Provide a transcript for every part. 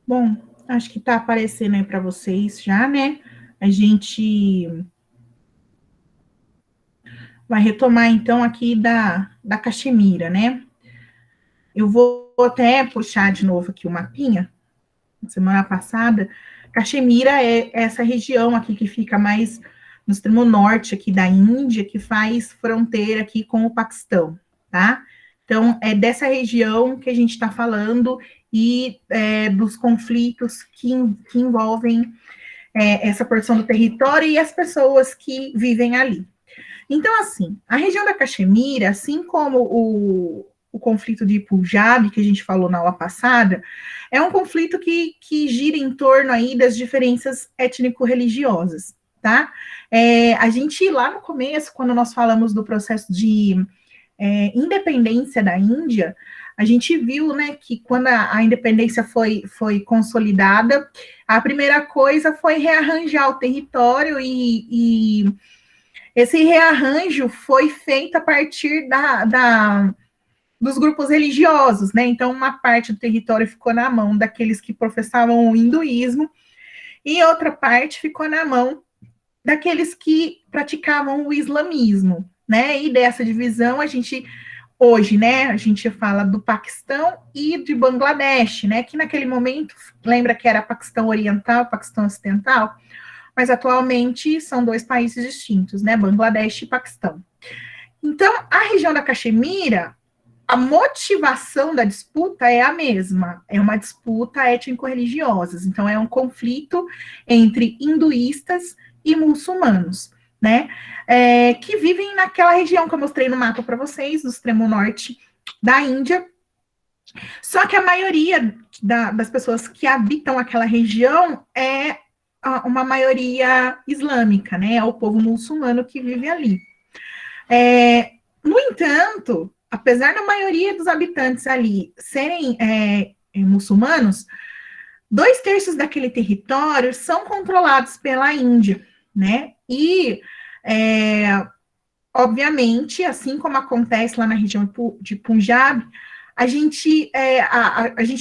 Bom, acho que está aparecendo aí para vocês já, né? A gente vai retomar, então, aqui da Caxemira, né? Eu vou até puxar de novo aqui o mapinha. Semana passada, Caxemira é essa região aqui que fica mais no extremo norte aqui da Índia, que faz fronteira aqui com o Paquistão, tá? Então, é dessa região que a gente está falando e dos conflitos que envolvem essa porção do território e as pessoas que vivem ali. Então, assim, a região da Caxemira, assim como o conflito de Punjab, que a gente falou na aula passada, é um conflito que gira em torno aí das diferenças étnico-religiosas, tá? A gente, lá no começo, quando nós falamos do processo de independência da Índia, a gente viu, né, que quando a independência foi consolidada, a primeira coisa foi rearranjar o território e esse rearranjo foi feito a partir dos grupos religiosos, né? Então, uma parte do território ficou na mão daqueles que professavam o hinduísmo e outra parte ficou na mão daqueles que praticavam o islamismo, né? E dessa divisão a gente hoje, né, a gente fala do Paquistão e de Bangladesh, né, que naquele momento, lembra que era Paquistão Oriental, Paquistão Ocidental, mas atualmente são dois países distintos, né, Bangladesh e Paquistão. Então, a região da Caxemira, a motivação da disputa é a mesma, é uma disputa étnico-religiosa, então é um conflito entre hinduístas e muçulmanos, né, que vivem naquela região que eu mostrei no mapa para vocês, no extremo norte da Índia, só que a maioria das pessoas que habitam aquela região é uma maioria islâmica, né, é o povo muçulmano que vive ali. No entanto, apesar da maioria dos habitantes ali serem muçulmanos, 2/3 daquele território são controlados pela Índia, né? E, obviamente, assim como acontece lá na região de Punjab, a gente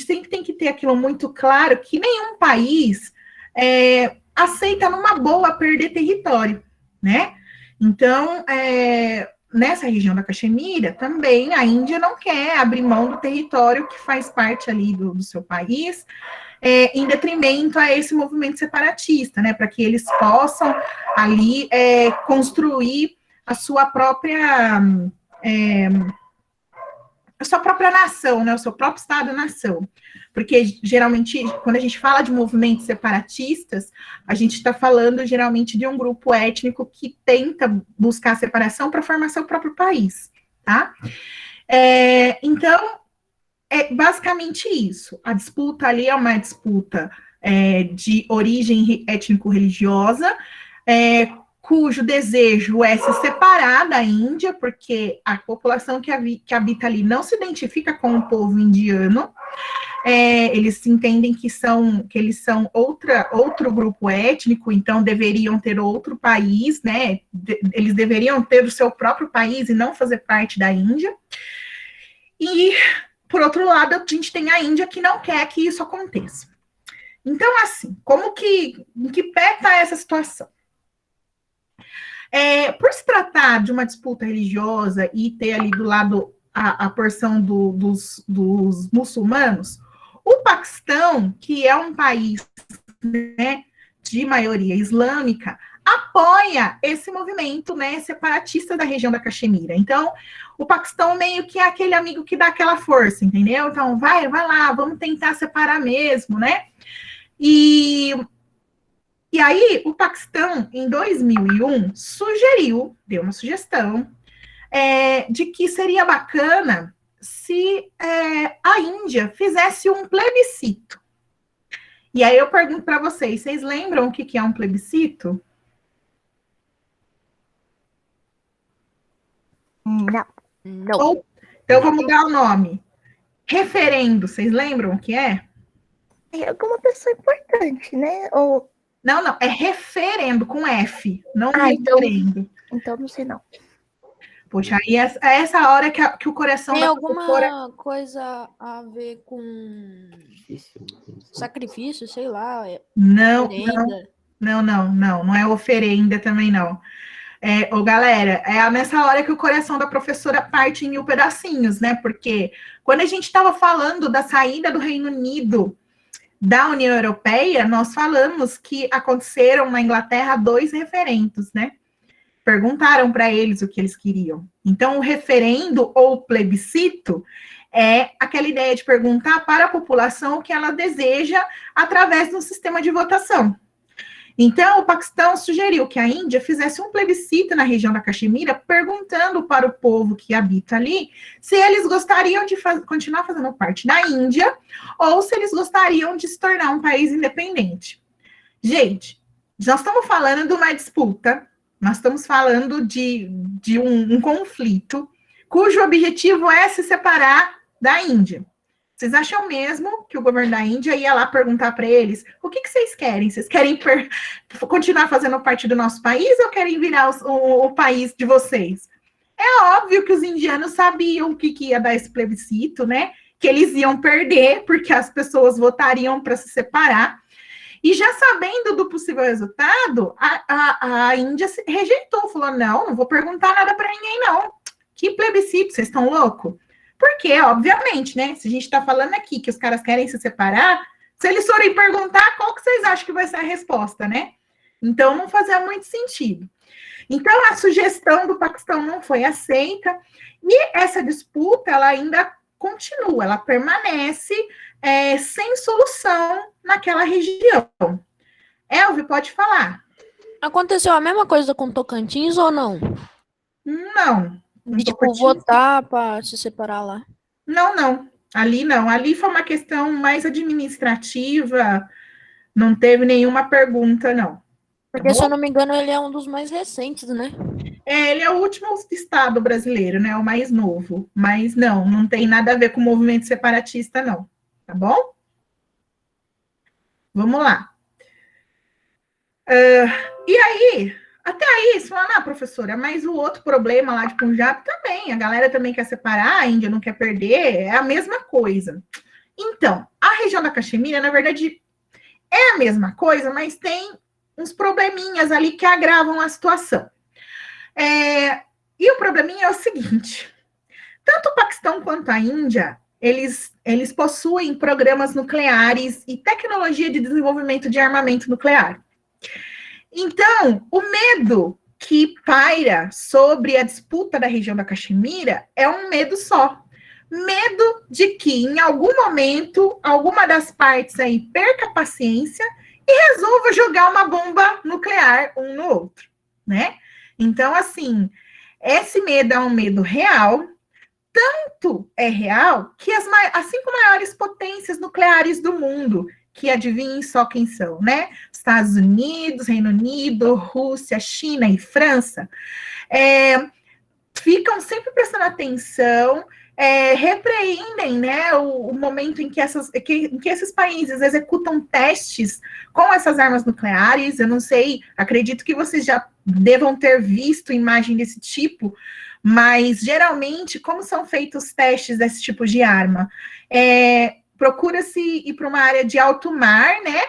sempre tem que ter aquilo muito claro que nenhum país aceita numa boa perder território, né? Então, nessa região da Caxemira, também a Índia não quer abrir mão do território que faz parte ali do seu país, em detrimento a esse movimento separatista, né, para que eles possam ali construir a sua própria nação, né, o seu próprio Estado-nação. Porque, geralmente, quando a gente fala de movimentos separatistas, a gente está falando, geralmente, de um grupo étnico que tenta buscar a separação para formar seu próprio país, tá? Então, é basicamente isso. A disputa ali é uma disputa de origem étnico-religiosa, cujo desejo é se separar da Índia, porque a população que habita ali não se identifica com o povo indiano, eles entendem que eles são outro grupo étnico, então deveriam ter outro país, né? Eles deveriam ter o seu próprio país e não fazer parte da Índia. E, por outro lado, a gente tem a Índia que não quer que isso aconteça. Então, assim, em que pé está essa situação? Por se tratar de uma disputa religiosa e ter ali do lado a porção dos muçulmanos, o Paquistão, que é um país, né, de maioria islâmica, apoia esse movimento, né, separatista da região da Caxemira. Então, o Paquistão meio que é aquele amigo que dá aquela força, entendeu? Então, vai lá, vamos tentar separar mesmo, né? E aí, o Paquistão, em 2001, deu uma sugestão, de que seria bacana se a Índia fizesse um plebiscito. E aí eu pergunto para vocês lembram o que é um plebiscito? Não. Então, vou mudar o nome. Referendo, vocês lembram o que é? É alguma pessoa importante, né? Ou... Não, é referendo com F, não referendo. Então não sei não. Poxa, aí é essa hora que o coração Tem da alguma professora... coisa a ver com sacrifício, sei lá, Não, oferenda? não é oferenda também, não. Ô, galera, é nessa hora que o coração da professora parte em mil pedacinhos, né? Porque quando a gente estava falando da saída do Reino Unido da União Europeia, nós falamos que aconteceram na Inglaterra 2 referendos, né? Perguntaram para eles o que eles queriam. Então, o referendo ou plebiscito é aquela ideia de perguntar para a população o que ela deseja através de um sistema de votação. Então, o Paquistão sugeriu que a Índia fizesse um plebiscito na região da Caxemira, perguntando para o povo que habita ali se eles gostariam de continuar fazendo parte da Índia ou se eles gostariam de se tornar um país independente. Gente, nós estamos falando de uma disputa, nós estamos falando de um conflito cujo objetivo é se separar da Índia. Vocês acham mesmo que o governo da Índia ia lá perguntar para eles o que vocês querem? Vocês querem continuar fazendo parte do nosso país ou querem virar o país de vocês? É óbvio que os indianos sabiam o que ia dar esse plebiscito, né? Que eles iam perder, porque as pessoas votariam para se separar. E já sabendo do possível resultado, a Índia rejeitou, falou: não vou perguntar nada para ninguém, não. Que plebiscito, vocês estão loucos? Porque, obviamente, né? Se a gente está falando aqui que os caras querem se separar, se eles forem perguntar, qual que vocês acham que vai ser a resposta, né? Então, não fazia muito sentido. Então, a sugestão do Paquistão não foi aceita, e essa disputa, ela ainda continua, ela permanece sem solução naquela região. Elvio, pode falar. Aconteceu a mesma coisa com Tocantins ou não? Não. De, tipo, votar para se separar lá? Não. Ali não. Ali foi uma questão mais administrativa, não teve nenhuma pergunta, não. Porque, se eu não me engano, ele é um dos mais recentes, né? Ele é o último estado brasileiro, né? O mais novo. Mas não tem nada a ver com o movimento separatista, não. Tá bom? Vamos lá. E aí, até aí, você fala, professora, mas o outro problema lá de Punjab também, a galera também quer separar, a Índia não quer perder, é a mesma coisa. Então, a região da Caxemira, na verdade, é a mesma coisa, mas tem uns probleminhas ali que agravam a situação. E o probleminha é o seguinte, tanto o Paquistão quanto a Índia, eles possuem programas nucleares e tecnologia de desenvolvimento de armamento nuclear. Então, o medo que paira sobre a disputa da região da Caxemira é um medo só. Medo de que, em algum momento, alguma das partes aí perca a paciência e resolva jogar uma bomba nuclear um no outro, né? Então, assim, esse medo é um medo real, tanto é real que as 5 maiores potências nucleares do mundo, que adivinhem só quem são, né? Estados Unidos, Reino Unido, Rússia, China e França, ficam sempre prestando atenção, repreendem, né, o momento em que esses países executam testes com essas armas nucleares. Eu não sei, acredito que vocês já devam ter visto imagem desse tipo, mas geralmente, como são feitos testes desse tipo de arma? Procura-se ir para uma área de alto mar, né,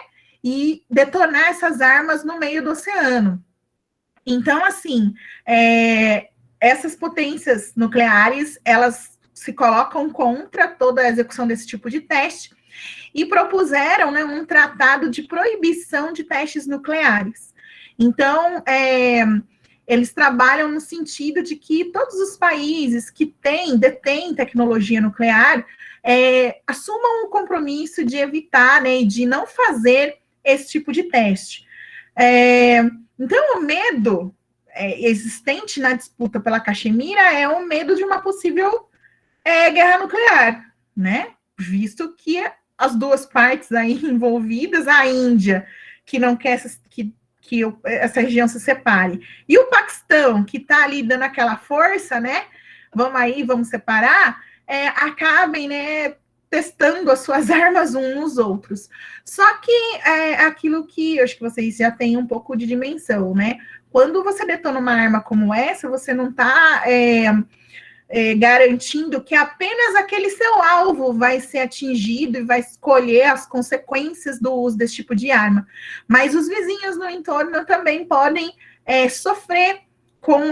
e detonar essas armas no meio do oceano. Então, assim, essas potências nucleares, elas se colocam contra toda a execução desse tipo de teste e propuseram, né, um tratado de proibição de testes nucleares. Então, eles trabalham no sentido de que todos os países que detêm tecnologia nuclear assumam o compromisso de evitar, né, e de não fazer esse tipo de teste. Então, o medo existente na disputa pela Caxemira é o medo de uma possível guerra nuclear, né? Visto que as duas partes aí envolvidas, a Índia, que não quer que essa região se separe, e o Paquistão, que está ali dando aquela força, né? Vamos separar, acabem, né, testando as suas armas uns nos outros. Só que é aquilo que eu acho que vocês já têm um pouco de dimensão, né? Quando você detona uma arma como essa, você não está garantindo que apenas aquele seu alvo vai ser atingido e vai escolher as consequências do uso desse tipo de arma. Mas os vizinhos no entorno também podem sofrer com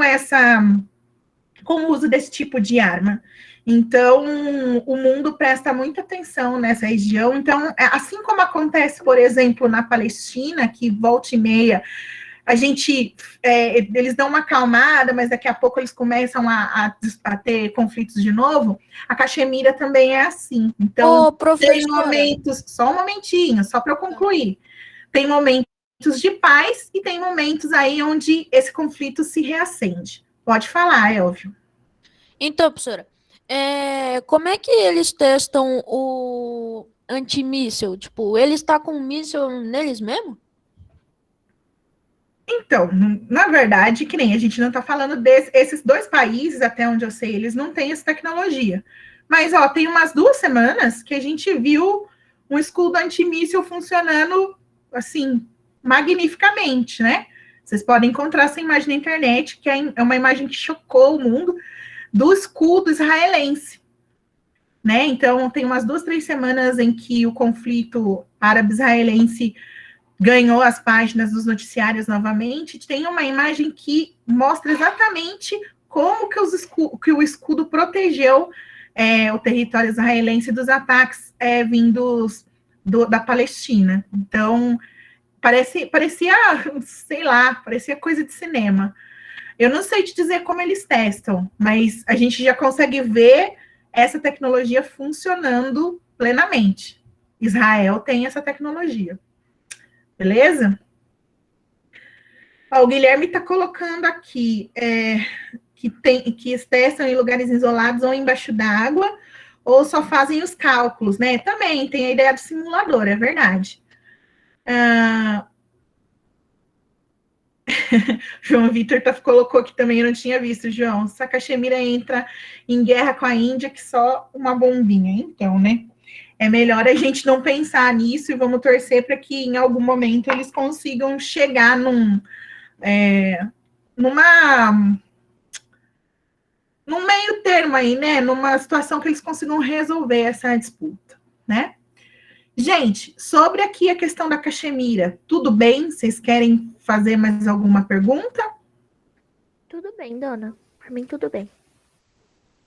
o uso desse tipo de arma. Então, o mundo presta muita atenção nessa região. Então, assim como acontece, por exemplo, na Palestina, que volta e meia, eles dão uma acalmada, mas daqui a pouco eles começam a ter conflitos de novo, a Caxemira também é assim. Então, tem momentos, só um momentinho, só para eu concluir, tem momentos de paz e tem momentos aí onde esse conflito se reacende. Pode falar, Elvio. Então, professora, como é que eles testam o antimíssil? Tipo, ele está com um míssil neles mesmo? Então, na verdade, que nem a gente não está falando desses dois países, até onde eu sei, eles não têm essa tecnologia. Mas, ó, tem umas 2 semanas que a gente viu um escudo antimíssil funcionando, assim, magnificamente, né? Vocês podem encontrar essa imagem na internet, que é uma imagem que chocou o mundo, do escudo israelense, né? Então, tem umas 2, 3 semanas em que o conflito árabe-israelense ganhou as páginas dos noticiários novamente. Tem uma imagem que mostra exatamente como que o escudo protegeu o território israelense dos ataques vindos da Palestina. Então, parecia, sei lá, parecia coisa de cinema. Eu não sei te dizer como eles testam, mas a gente já consegue ver essa tecnologia funcionando plenamente. Israel tem essa tecnologia. Beleza? Ó, o Guilherme está colocando aqui que testam em lugares isolados ou embaixo d'água, ou só fazem os cálculos, né? Também tem a ideia do simulador, é verdade. João Vitor colocou aqui também, eu não tinha visto, João. Se a Caxemira entra em guerra com a Índia, que só uma bombinha, então, né? É melhor a gente não pensar nisso e vamos torcer para que em algum momento eles consigam chegar num meio termo aí, né? Numa situação que eles consigam resolver essa disputa, né? Gente, sobre aqui a questão da Caxemira, tudo bem? Vocês querem fazer mais alguma pergunta? Tudo bem, dona. Por mim, tudo bem.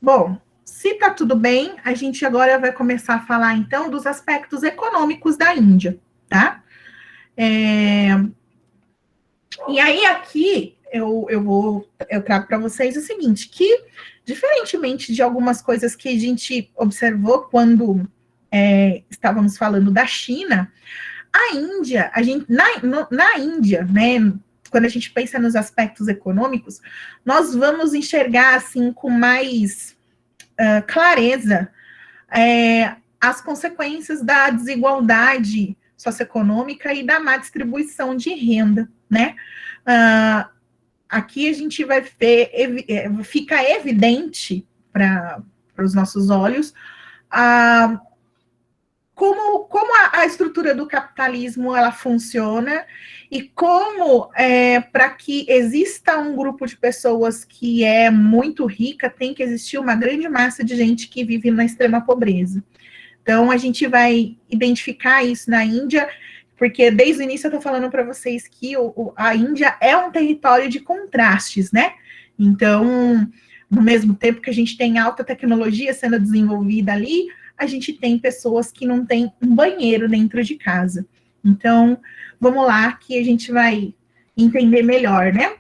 Bom, se tá tudo bem, a gente agora vai começar a falar, então, dos aspectos econômicos da Índia, tá? E aí, aqui, eu trago para vocês o seguinte, que, diferentemente de algumas coisas que a gente observou quando estávamos falando da China, a Índia, na Índia, né, quando a gente pensa nos aspectos econômicos, nós vamos enxergar, assim, com mais clareza as consequências da desigualdade socioeconômica e da má distribuição de renda, né? Aqui a gente vai ver, fica evidente para os nossos olhos como a estrutura do capitalismo ela funciona e como para que exista um grupo de pessoas que é muito rica, tem que existir uma grande massa de gente que vive na extrema pobreza. Então, a gente vai identificar isso na Índia, porque desde o início eu estou falando para vocês que a Índia é um território de contrastes, né? Então, no mesmo tempo que a gente tem alta tecnologia sendo desenvolvida ali, a gente tem pessoas que não têm um banheiro dentro de casa. Então, vamos lá que a gente vai entender melhor, né?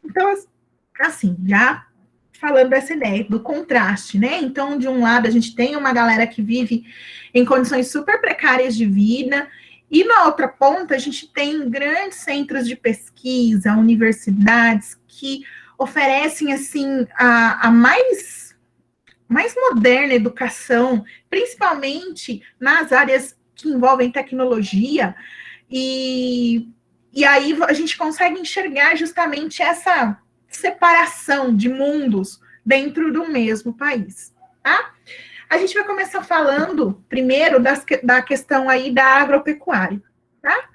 Então, assim, já falando dessa ideia do contraste, né? Então, de um lado, a gente tem uma galera que vive em condições super precárias de vida, e na outra ponta, a gente tem grandes centros de pesquisa, universidades que oferecem, assim, a mais moderna educação, principalmente nas áreas que envolvem tecnologia, e aí a gente consegue enxergar justamente essa separação de mundos dentro do mesmo país, tá? A gente vai começar falando primeiro da questão aí da agropecuária, tá?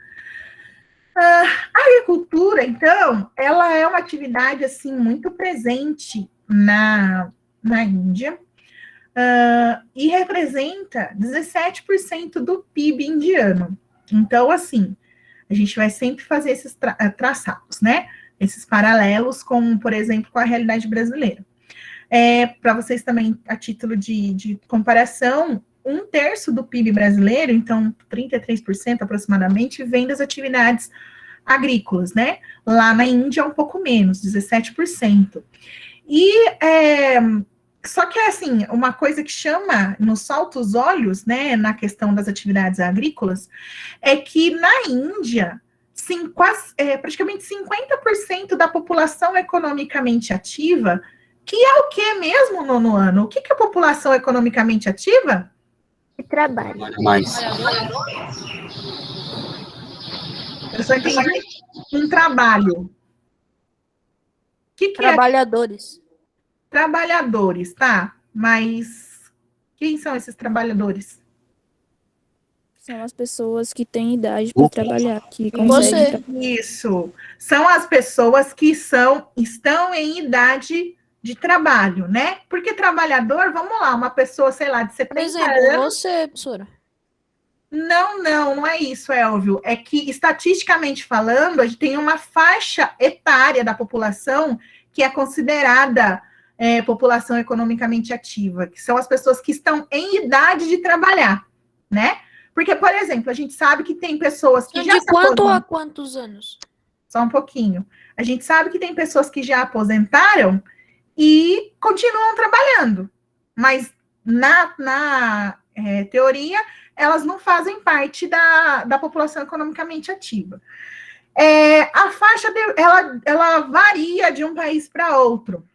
A agricultura, então, ela é uma atividade, assim, muito presente na Índia, e representa 17% do PIB indiano. Então, assim, a gente vai sempre fazer esses traçados, né? Esses paralelos com, por exemplo, com a realidade brasileira. Para vocês também, a título de comparação, 1/3 do PIB brasileiro, então 33% aproximadamente, vem das atividades agrícolas, né? Lá na Índia é um pouco menos, 17%. Só que, assim, uma coisa que nos salta os olhos, né, na questão das atividades agrícolas, é que na Índia, praticamente 50% da população economicamente ativa, que é o que mesmo, nono ano? O que é a população economicamente ativa? Que trabalho. Mais. Eu só entendi um trabalho. O que é Trabalhadores. trabalhadores, tá? Mas quem são esses trabalhadores? São as pessoas que têm idade para trabalhar, que conseguem Você. trabalhar. Isso. São as pessoas que estão em idade de trabalho, né? Porque trabalhador, vamos lá, uma pessoa, sei lá, de Por 70 exemplo, anos. você, professora. Não é isso, Elvio. É que, estatisticamente falando, a gente tem uma faixa etária da população que é considerada população economicamente ativa, que são as pessoas que estão em idade de trabalhar, né? Porque, por exemplo, a gente sabe que tem pessoas que já De se quanto aposentaram. a quantos anos? Só um pouquinho. A gente sabe que tem pessoas que já aposentaram e continuam trabalhando, mas na teoria elas não fazem parte da população economicamente ativa. A faixa ela varia de um país para outro,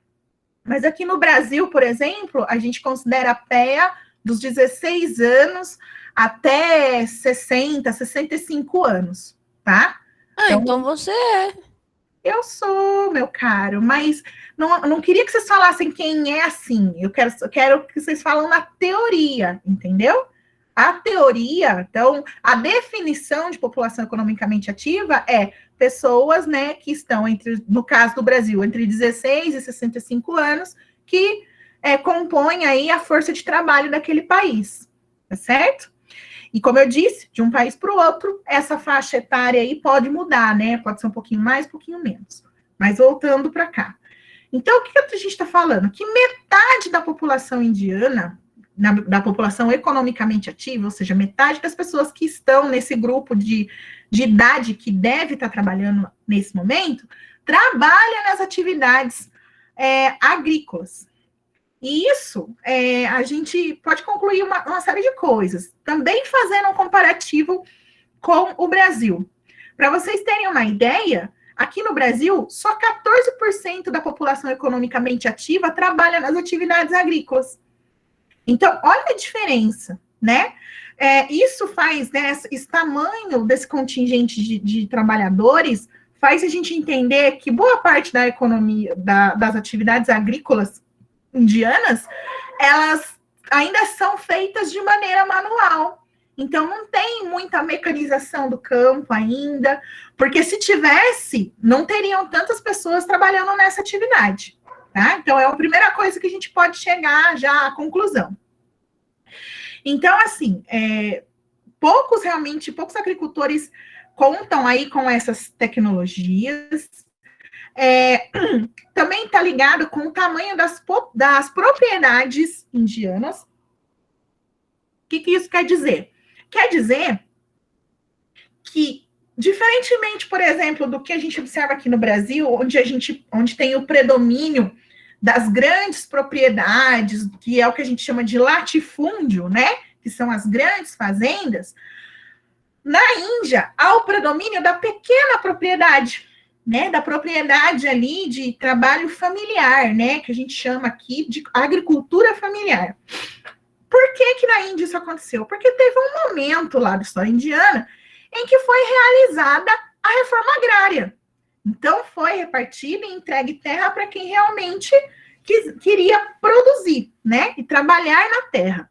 mas aqui no Brasil, por exemplo, a gente considera a PEA dos 16 anos até 60, 65 anos, tá? Então você é. Eu sou, meu caro, mas não queria que vocês falassem quem é assim. Eu quero que vocês falem na teoria, entendeu? A teoria, então, a definição de população economicamente ativa é pessoas, né, que estão no caso do Brasil, entre 16 e 65 anos, que compõem aí a força de trabalho daquele país, tá certo? E como eu disse, de um país para o outro, essa faixa etária aí pode mudar, né? Pode ser um pouquinho mais, um pouquinho menos. Mas voltando para cá. Então, o que a gente está falando? Que metade da população indiana, da população economicamente ativa, ou seja, metade das pessoas que estão nesse grupo de idade que deve estar trabalhando nesse momento, trabalha nas atividades agrícolas. E isso, a gente pode concluir uma série de coisas, também fazendo um comparativo com o Brasil. Para vocês terem uma ideia, aqui no Brasil, só 14% da população economicamente ativa trabalha nas atividades agrícolas. Então, olha a diferença, né? Isso faz, né, esse tamanho desse contingente de trabalhadores, faz a gente entender que boa parte da economia, das atividades agrícolas indianas, elas ainda são feitas de maneira manual. Então, não tem muita mecanização do campo ainda, porque se tivesse, não teriam tantas pessoas trabalhando nessa atividade, tá? Então, é a primeira coisa que a gente pode chegar já à conclusão. Então, assim, poucos agricultores contam aí com essas tecnologias. Também está ligado com o tamanho das propriedades indianas. O que isso quer dizer? Quer dizer que, diferentemente, por exemplo, do que a gente observa aqui no Brasil, onde tem o predomínio das grandes propriedades, que é o que a gente chama de latifúndio, né? Que são as grandes fazendas. Na Índia, há o predomínio da pequena propriedade, né, da propriedade ali de trabalho familiar, né, que a gente chama aqui de agricultura familiar. Por que na Índia isso aconteceu? Porque teve um momento lá da história indiana em que foi realizada a reforma agrária. Então, foi repartida e entregue terra para quem realmente queria produzir, né? E trabalhar na terra.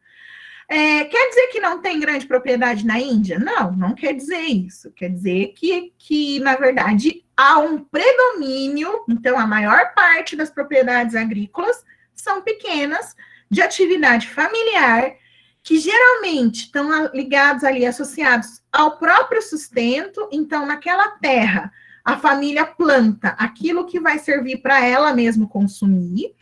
Quer dizer que não tem grande propriedade na Índia? Não, não quer dizer isso. Quer dizer que na verdade, há um predomínio, então a maior parte das propriedades agrícolas são pequenas, de atividade familiar, que geralmente estão ligados ali, associados ao próprio sustento. Então, naquela terra, a família planta aquilo que vai servir para ela mesmo consumir.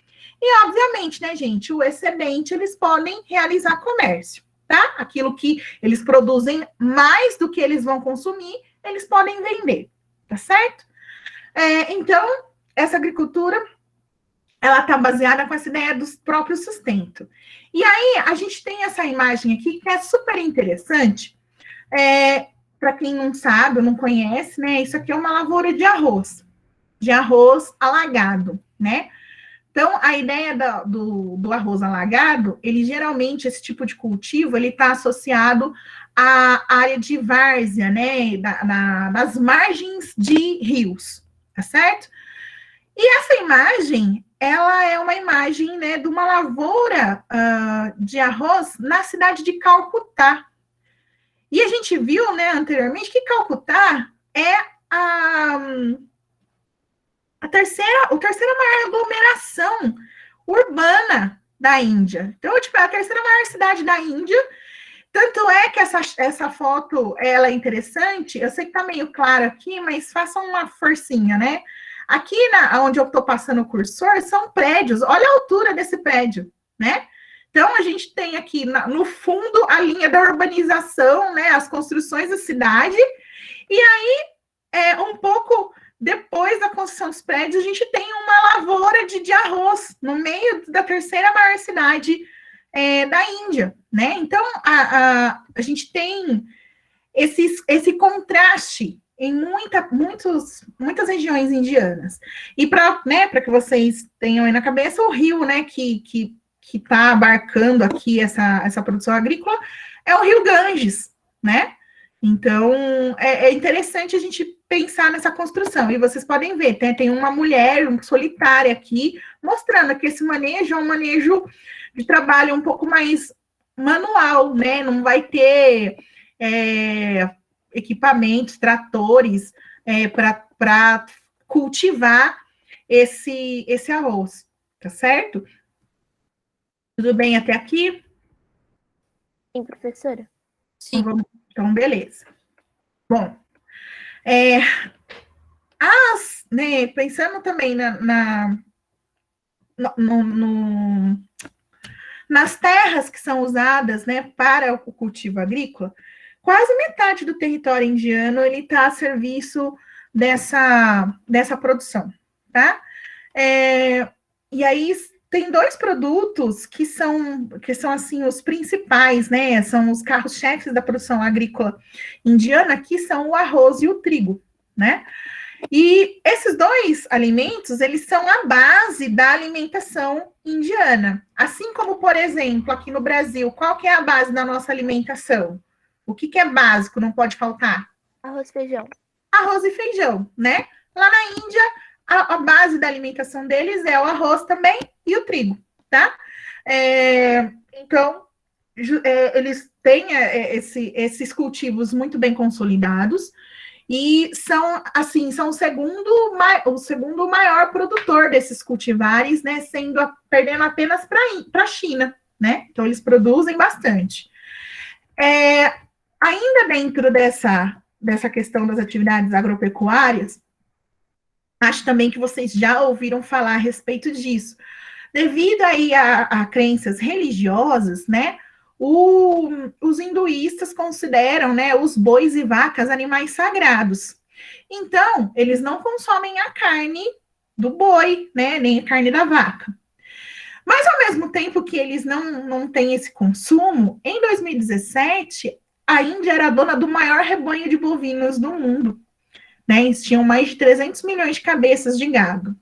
E, obviamente, né, gente, o excedente, eles podem realizar comércio, tá? Aquilo que eles produzem mais do que eles vão consumir, eles podem vender, tá certo? Então, essa agricultura, ela está baseada com essa ideia do próprio sustento. E aí, a gente tem essa imagem aqui, que é super interessante. Para quem não sabe, não conhece, né, isso aqui é uma lavoura de arroz alagado, né? Então, a ideia do arroz alagado, ele geralmente, esse tipo de cultivo, ele está associado à área de várzea, né, nas margens de rios, tá certo? E essa imagem, ela é uma imagem, né, de uma lavoura de arroz na cidade de Calcutá. E a gente viu, né, anteriormente, que Calcutá é a terceira maior aglomeração urbana da Índia. Então, tipo, é a terceira maior cidade da Índia. Tanto é que essa foto, ela é interessante. Eu sei que tá meio claro aqui, mas façam uma forcinha, né? Aqui, onde eu estou passando o cursor, são prédios. Olha a altura desse prédio, né? Então, a gente tem aqui, no fundo, a linha da urbanização, né? As construções da cidade. E aí, um pouco depois da construção dos prédios, a gente tem uma lavoura de arroz no meio da terceira maior cidade da Índia, né? Então, a gente tem esse contraste em muitas regiões indianas. E para que vocês tenham aí na cabeça, o rio, né, que está abarcando aqui essa produção agrícola, é o rio Ganges, né? Então, é interessante a gente pensar nessa construção. E vocês podem ver, tem uma mulher solitária aqui, mostrando que esse manejo é um manejo de trabalho um pouco mais manual, né? Não vai ter equipamentos, tratores, para cultivar esse arroz, tá certo? Tudo bem até aqui? Sim, professora. Sim. Então, beleza. Bom, né, pensando também nas terras que são usadas, né, para o cultivo agrícola, quase metade do território indiano ele está a serviço dessa produção, tá? E aí tem dois produtos que são assim os principais, né? São os carros-chefes da produção agrícola indiana, que são o arroz e o trigo, né? E esses dois alimentos, eles são a base da alimentação indiana. Assim como, por exemplo, aqui no Brasil, qual que é a base da nossa alimentação? O que é básico, não pode faltar? Arroz e feijão. Arroz e feijão, né? Lá na Índia, a base da alimentação deles é o arroz também e o trigo, tá? Então, eles têm esses cultivos muito bem consolidados e são o segundo maior produtor desses cultivares, né? Perdendo apenas para a China, né? Então, eles produzem bastante. Ainda dentro dessa questão das atividades agropecuárias, acho também que vocês já ouviram falar a respeito disso. Devido aí a crenças religiosas, né, os hinduístas consideram, né, os bois e vacas animais sagrados. Então, eles não consomem a carne do boi, né, nem a carne da vaca. Mas, ao mesmo tempo que eles não têm esse consumo, em 2017, a Índia era dona do maior rebanho de bovinos do mundo, né? Eles tinham mais de 300 milhões de cabeças de gado.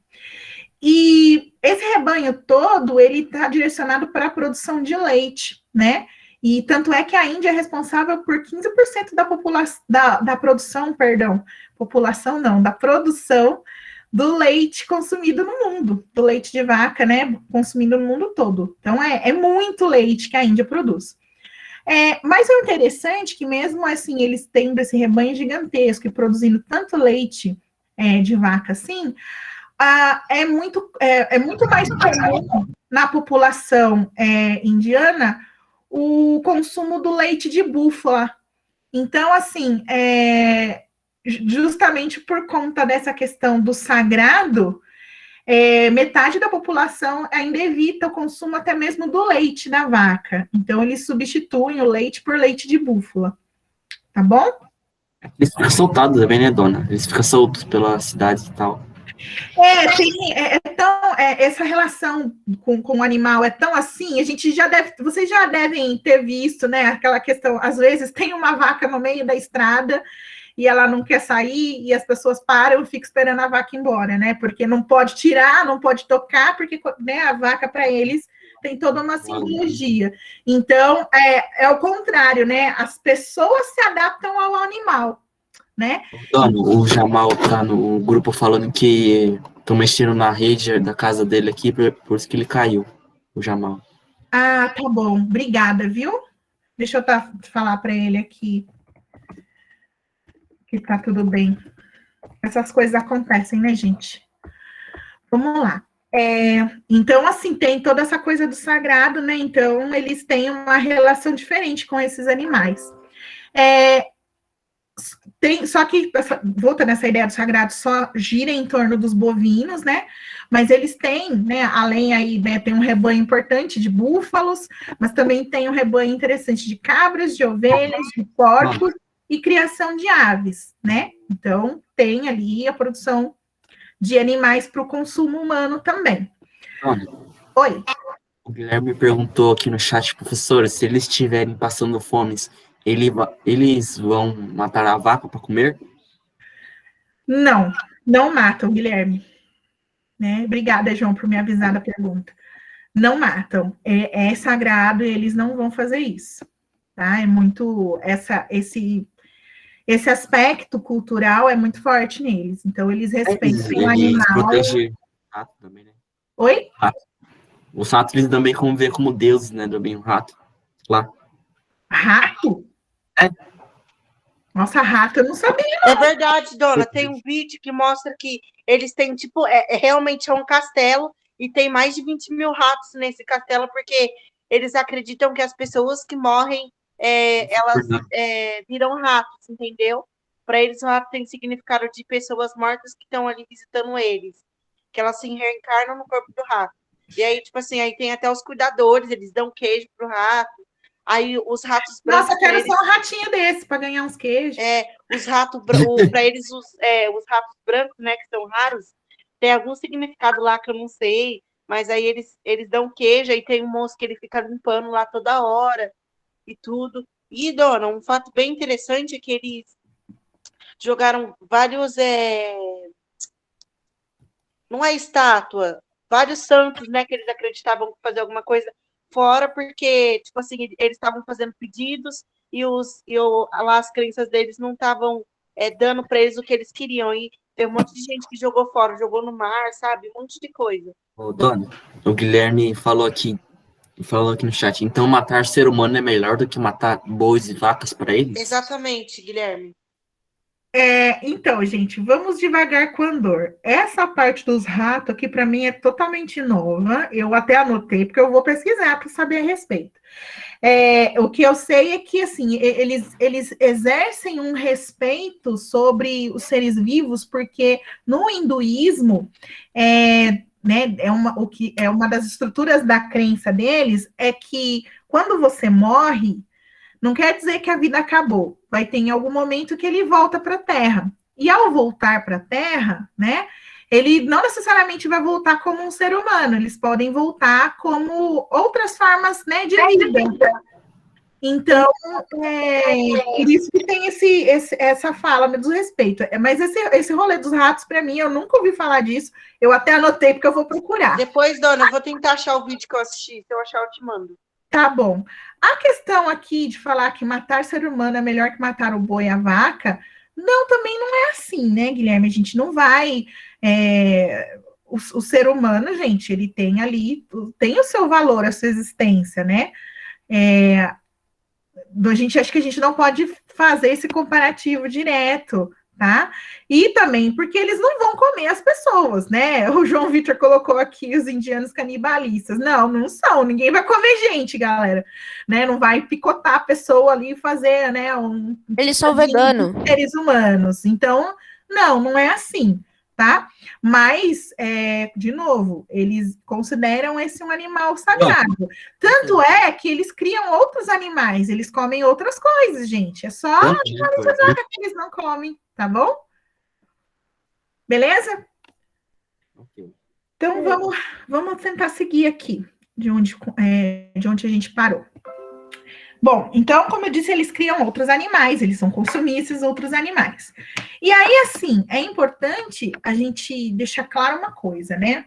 E esse rebanho todo, ele está direcionado para a produção de leite, né? E tanto é que a Índia é responsável por 15% da produção do leite consumido no mundo, do leite de vaca, né, consumido no mundo todo. Então, é muito leite que a Índia produz. Mas o interessante é que mesmo assim, eles tendo esse rebanho gigantesco e produzindo tanto leite de vaca assim, é muito mais comum na população indiana o consumo do leite de búfala. Então, assim, justamente por conta dessa questão do sagrado, metade da população ainda evita o consumo até mesmo do leite da vaca. Então, eles substituem o leite por leite de búfala. Tá bom? Eles ficam soltados também, né, dona? Eles ficam soltos pela cidade e tal. Essa relação com o animal é tão assim, vocês já devem ter visto, né, aquela questão, às vezes tem uma vaca no meio da estrada e ela não quer sair e as pessoas param e ficam esperando a vaca ir embora, né, porque não pode tirar, não pode tocar, porque, né, a vaca para eles tem toda uma simbologia. Então, é o contrário, né, as pessoas se adaptam ao animal, né? Dona, o Jamal tá no grupo falando que estão mexendo na rede da casa dele aqui, por isso que ele caiu, o Jamal. Ah, tá bom. Obrigada, viu? Deixa eu falar para ele aqui que tá tudo bem. Essas coisas acontecem, né, gente? Vamos lá. Então, assim, tem toda essa coisa do sagrado, né? Então, eles têm uma relação diferente com esses animais. Só que, voltando nessa ideia do sagrado, só gira em torno dos bovinos, né? Mas eles têm, né, além aí, né, tem um rebanho importante de búfalos, mas também tem um rebanho interessante de cabras, de ovelhas, de porcos e criação de aves, né? Então, tem ali a produção de animais para o consumo humano também. Dona, Oi. o Guilherme perguntou aqui no chat, professora, se eles estiverem passando fome, eles vão matar a vaca para comer? Não matam, Guilherme. Né? Obrigada, João, por me avisar da pergunta. Não matam. É sagrado e eles não vão fazer isso. Tá? É muito... Esse aspecto cultural é muito forte neles. Então, eles respeitam o animal. Protegem rato também, né? Oi? Rato. Os ratos, eles também vê como deuses, né? Também o rato. Lá. Rato? Nossa, rato, eu não sabia. É verdade, dona. Tem um vídeo que mostra que eles têm, tipo, realmente é um castelo e tem mais de 20 mil ratos nesse castelo, porque eles acreditam que as pessoas que morrem, elas viram ratos, entendeu? Para eles, o rato tem significado de pessoas mortas que estão ali visitando eles, que elas se reencarnam no corpo do rato. E aí, tipo assim, aí tem até os cuidadores, eles dão queijo pro rato. Aí os ratos brancos. Nossa, eu quero só um ratinho desse para ganhar uns queijos. Os ratos para eles, os ratos brancos, né, que são raros, tem algum significado lá que eu não sei, mas aí eles dão queijo, aí tem um moço que ele fica limpando lá toda hora e tudo. E, dona, um fato bem interessante é que eles jogaram vários. Não é estátua, vários santos, né, que eles acreditavam fazer alguma coisa fora, porque, tipo assim, eles estavam fazendo pedidos e lá as crenças deles não estavam dando para eles o que eles queriam. E tem um monte de gente que jogou fora, jogou no mar, sabe? Um monte de coisa. Ô, dona, o Guilherme falou aqui no chat, então matar ser humano é melhor do que matar bois e vacas para eles? Exatamente, Guilherme. Então, gente, vamos devagar com a Andor. Essa parte dos ratos aqui, para mim, é totalmente nova. Eu até anotei, porque eu vou pesquisar para saber a respeito. O que eu sei é que, assim, eles exercem um respeito sobre os seres vivos, porque no hinduísmo, né, uma das estruturas da crença deles é que quando você morre, não quer dizer que a vida acabou. Vai ter em algum momento que ele volta para a Terra. E ao voltar para a Terra, né, ele não necessariamente vai voltar como um ser humano, eles podem voltar como outras formas, né, de vida. Então, por isso que tem essa fala do respeito. Mas esse rolê dos ratos, para mim, eu nunca ouvi falar disso. Eu até anotei, porque eu vou procurar. Depois, dona, eu vou tentar achar o vídeo que eu assisti. Se eu achar, eu te mando. Tá bom. A questão aqui de falar que matar ser humano é melhor que matar o boi e a vaca, Não, também não é assim, né, Guilherme? A gente não vai. O ser humano, gente, ele tem ali, tem o seu valor, a sua existência, né? A gente acha que a gente não pode fazer esse comparativo direto, tá? E também porque eles não vão comer as pessoas, né? O João Vitor colocou aqui os indianos canibalistas. Não, não são. Ninguém vai comer gente, galera, né? Não vai picotar a pessoa ali e fazer, né? Eles são veganos. Seres humanos. Então, não é assim, tá? Mas, de novo, eles consideram esse um animal sagrado. Tanto é que eles criam outros animais, eles comem outras coisas, gente. É só a vaca que eles não comem, tá bom? Beleza? Então, vamos tentar seguir aqui, de onde a gente parou. Bom, então, como eu disse, eles criam outros animais, eles são consumistas outros animais. E aí, assim, é importante a gente deixar claro uma coisa, né?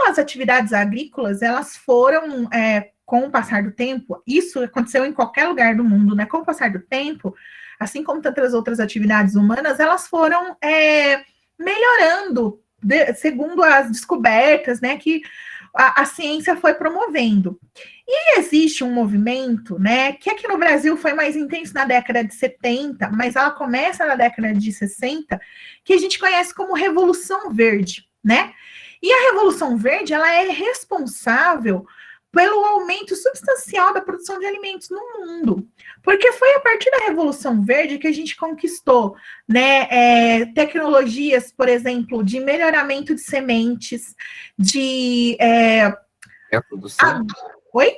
As atividades agrícolas, elas foram, com o passar do tempo, isso aconteceu em qualquer lugar do mundo, né? Com o passar do tempo, assim como tantas outras atividades humanas, elas foram melhorando, segundo as descobertas, né, que a ciência foi promovendo. E existe um movimento, né, que aqui no Brasil foi mais intenso na década de 70, mas ela começa na década de 60, que a gente conhece como Revolução Verde, né? E a Revolução Verde, ela é responsável pelo aumento substancial da produção de alimentos no mundo. Porque foi a partir da Revolução Verde que a gente conquistou, né, tecnologias, por exemplo, de melhoramento de sementes, de... Maior produção? Oi?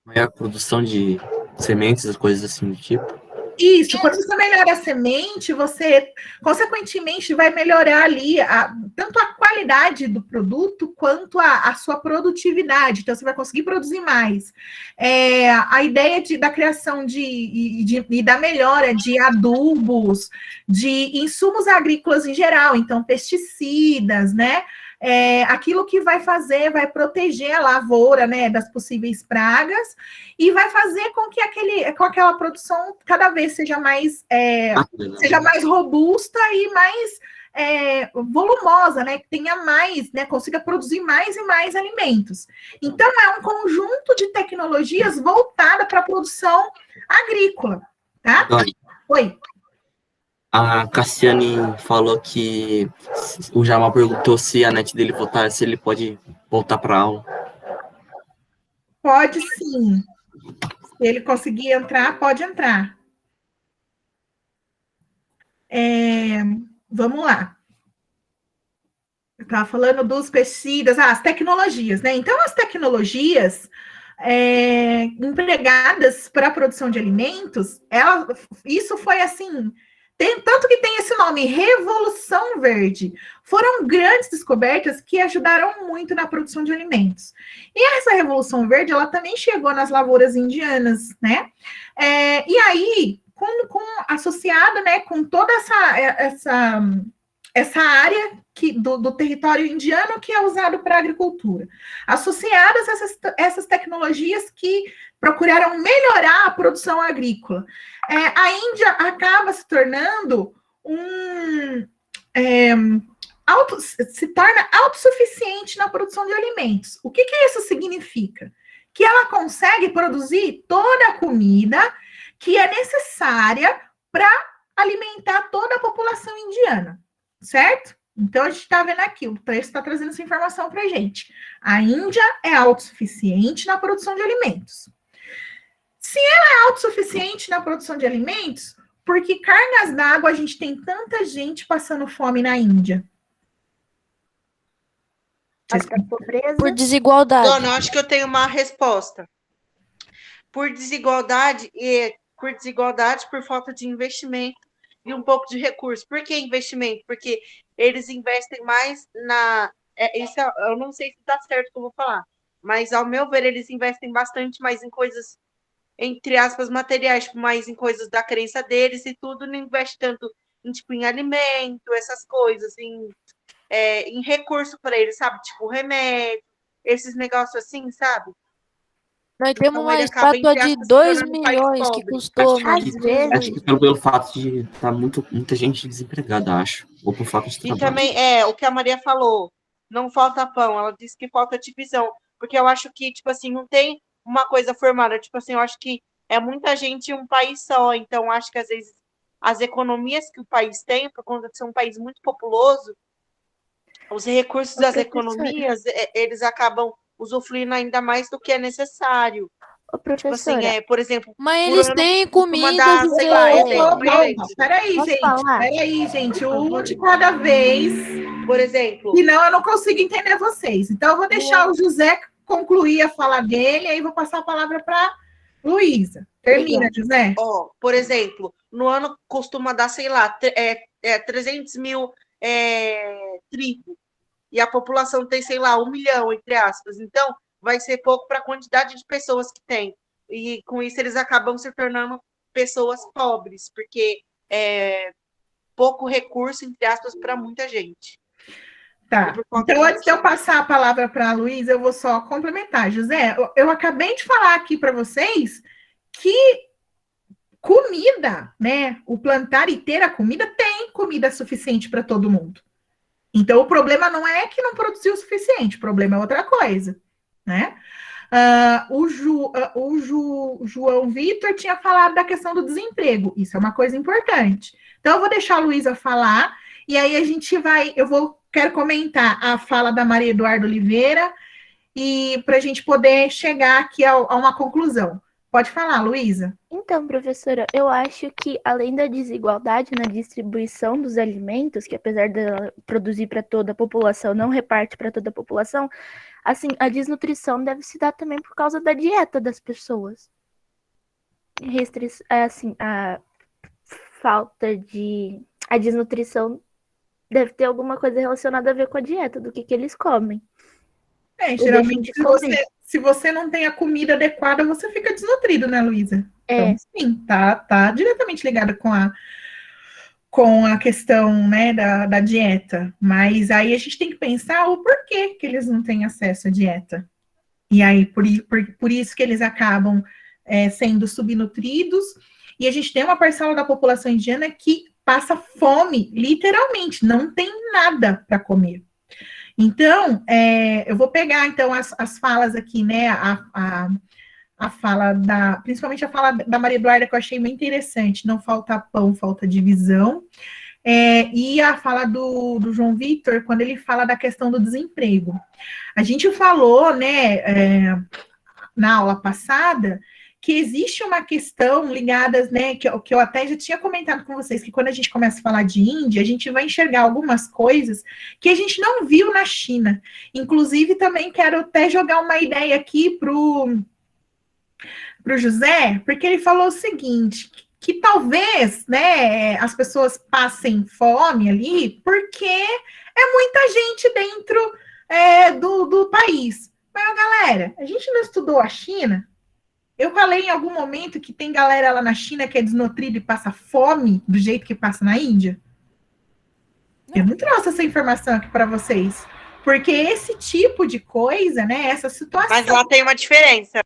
Maior produção de sementes, coisas assim do tipo. Isso, quando você melhora a semente, você, consequentemente, vai melhorar ali tanto a qualidade do produto quanto a sua produtividade. Então, você vai conseguir produzir mais. A ideia da criação e da melhora de adubos, de insumos agrícolas em geral, então, pesticidas, né? Aquilo que vai proteger a lavoura, né, das possíveis pragas, e vai fazer com que aquela produção cada vez seja mais robusta e mais volumosa, né, que tenha mais, né, consiga produzir mais e mais alimentos. Então, é um conjunto de tecnologias voltada para a produção agrícola, tá? Oi. A Cassiane falou que o Jamal perguntou se a net dele voltar, se ele pode voltar para aula. Pode sim. Se ele conseguir entrar, pode entrar. Vamos lá. Eu estava falando dos pesticidas, as tecnologias, né? Então, as tecnologias empregadas para a produção de alimentos, isso foi assim... tanto que tem esse nome, Revolução Verde. Foram grandes descobertas que ajudaram muito na produção de alimentos. E essa Revolução Verde, ela também chegou nas lavouras indianas, né? E aí, associada, né, com toda essa área do território indiano que é usado para a agricultura, associadas a essas tecnologias que procuraram melhorar a produção agrícola. A Índia acaba se tornando se torna autossuficiente na produção de alimentos. O que isso significa? Que ela consegue produzir toda a comida que é necessária para alimentar toda a população indiana, certo? Então, a gente está vendo aqui, o texto está trazendo essa informação para a gente. A Índia é autossuficiente na produção de alimentos. Se ela é autossuficiente na produção de alimentos, por que cargas d'água a gente tem tanta gente passando fome na Índia? Por desigualdade. Dona, acho que eu tenho uma resposta. Por desigualdade, por falta de investimento e um pouco de recurso. Por que investimento? Porque eles investem mais eu não sei se está certo o que eu vou falar, mas, ao meu ver, eles investem bastante mais em coisas, entre aspas, materiais, tipo, mais em coisas da crença deles e tudo, não investe tanto em alimento, essas coisas, em recurso para eles, sabe? Tipo, remédio, esses negócios assim, sabe? Nós temos Então uma ele acaba, estátua entre de aspas, se 2 tornando um país milhões que pobre. custou. Acho Às que, vezes, acho que pelo fato de estar muita gente desempregada, acho. Ou por falta de E trabalho. também o que a Maria falou, não falta pão, ela disse que falta divisão, porque eu acho que, tipo assim, não tem uma coisa formada, tipo assim, eu acho que é muita gente em um país só, então acho que às vezes as economias que o país tem, por conta de ser um país muito populoso, os recursos ô, das professora, economias, eles acabam usufruindo ainda mais do que é necessário. ô, Tipo assim, professora, por exemplo, Mas por eles ano têm costuma comida, dar, sei lá, José. exemplo, Ô, calma, posso falar? peraí, gente, Por um favor. de cada vez, por exemplo, senão eu não consigo entender vocês. Então, eu vou no deixar o José concluir a fala dele, aí vou passar a palavra para Luísa. Termina, Obrigada. José. por exemplo, no ano costuma dar, sei lá, 300 mil tribo, e a população tem, sei lá, 1 milhão, entre aspas. Então, vai ser pouco para a quantidade de pessoas que tem. E com isso eles acabam se tornando pessoas pobres, porque é pouco recurso, entre aspas, para muita gente. E Tá. por conta Então, antes de eu disso, passar a palavra para a Luísa, eu vou só complementar. José, eu acabei de falar aqui para vocês que comida, né? O plantar e ter a comida tem comida suficiente para todo mundo. Então, o problema não é que não produziu o suficiente, o problema é outra coisa, né? João Vitor tinha falado da questão do desemprego, isso é uma coisa importante. Então, eu vou deixar a Luísa falar, e aí a gente vai, quero comentar a fala da Maria Eduarda Oliveira, e para a gente poder chegar aqui a uma conclusão. Pode falar, Luísa. Então, professora, eu acho que além da desigualdade na distribuição dos alimentos, que apesar de produzir para toda a população, não reparte para toda a população, assim, a desnutrição deve se dar também por causa da dieta das pessoas. Assim, a desnutrição deve ter alguma coisa relacionada a ver com a dieta, do que eles comem. Geralmente, se você não tem a comida adequada, você fica desnutrido, né, Luísa? Então, sim, tá diretamente ligada com a questão, né, da dieta. Mas aí a gente tem que pensar o porquê que eles não têm acesso à dieta. E aí, por isso que eles acabam sendo subnutridos. E a gente tem uma parcela da população indiana que passa fome, literalmente, não tem nada para comer. Então, eu vou pegar, então, as falas aqui, né, a fala principalmente a fala da Maria Eduarda, que eu achei bem interessante, não falta pão, falta divisão, e a fala do João Vitor, quando ele fala da questão do desemprego. A gente falou, né, na aula passada, que existe uma questão ligada, né, que eu até já tinha comentado com vocês, que quando a gente começa a falar de Índia, a gente vai enxergar algumas coisas que a gente não viu na China. Inclusive, também quero até jogar uma ideia aqui pro José, porque ele falou o seguinte, que talvez, né, as pessoas passem fome ali, porque é muita gente dentro do país. Mas, galera, a gente não estudou a China? Eu falei em algum momento que tem galera lá na China que é desnutrida e passa fome do jeito que passa na Índia? Eu não trouxe essa informação aqui para vocês. Porque esse tipo de coisa, né, essa situação... Mas lá tem uma diferença.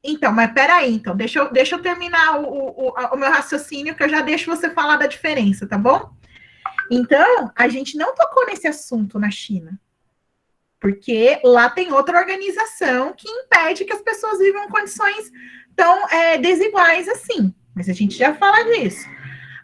Então, mas peraí, então, deixa eu terminar o meu raciocínio, que eu já deixo você falar da diferença, tá bom? Então, a gente não tocou nesse assunto na China. Porque lá tem outra organização que impede que as pessoas vivam em condições tão desiguais assim. Mas a gente já fala disso.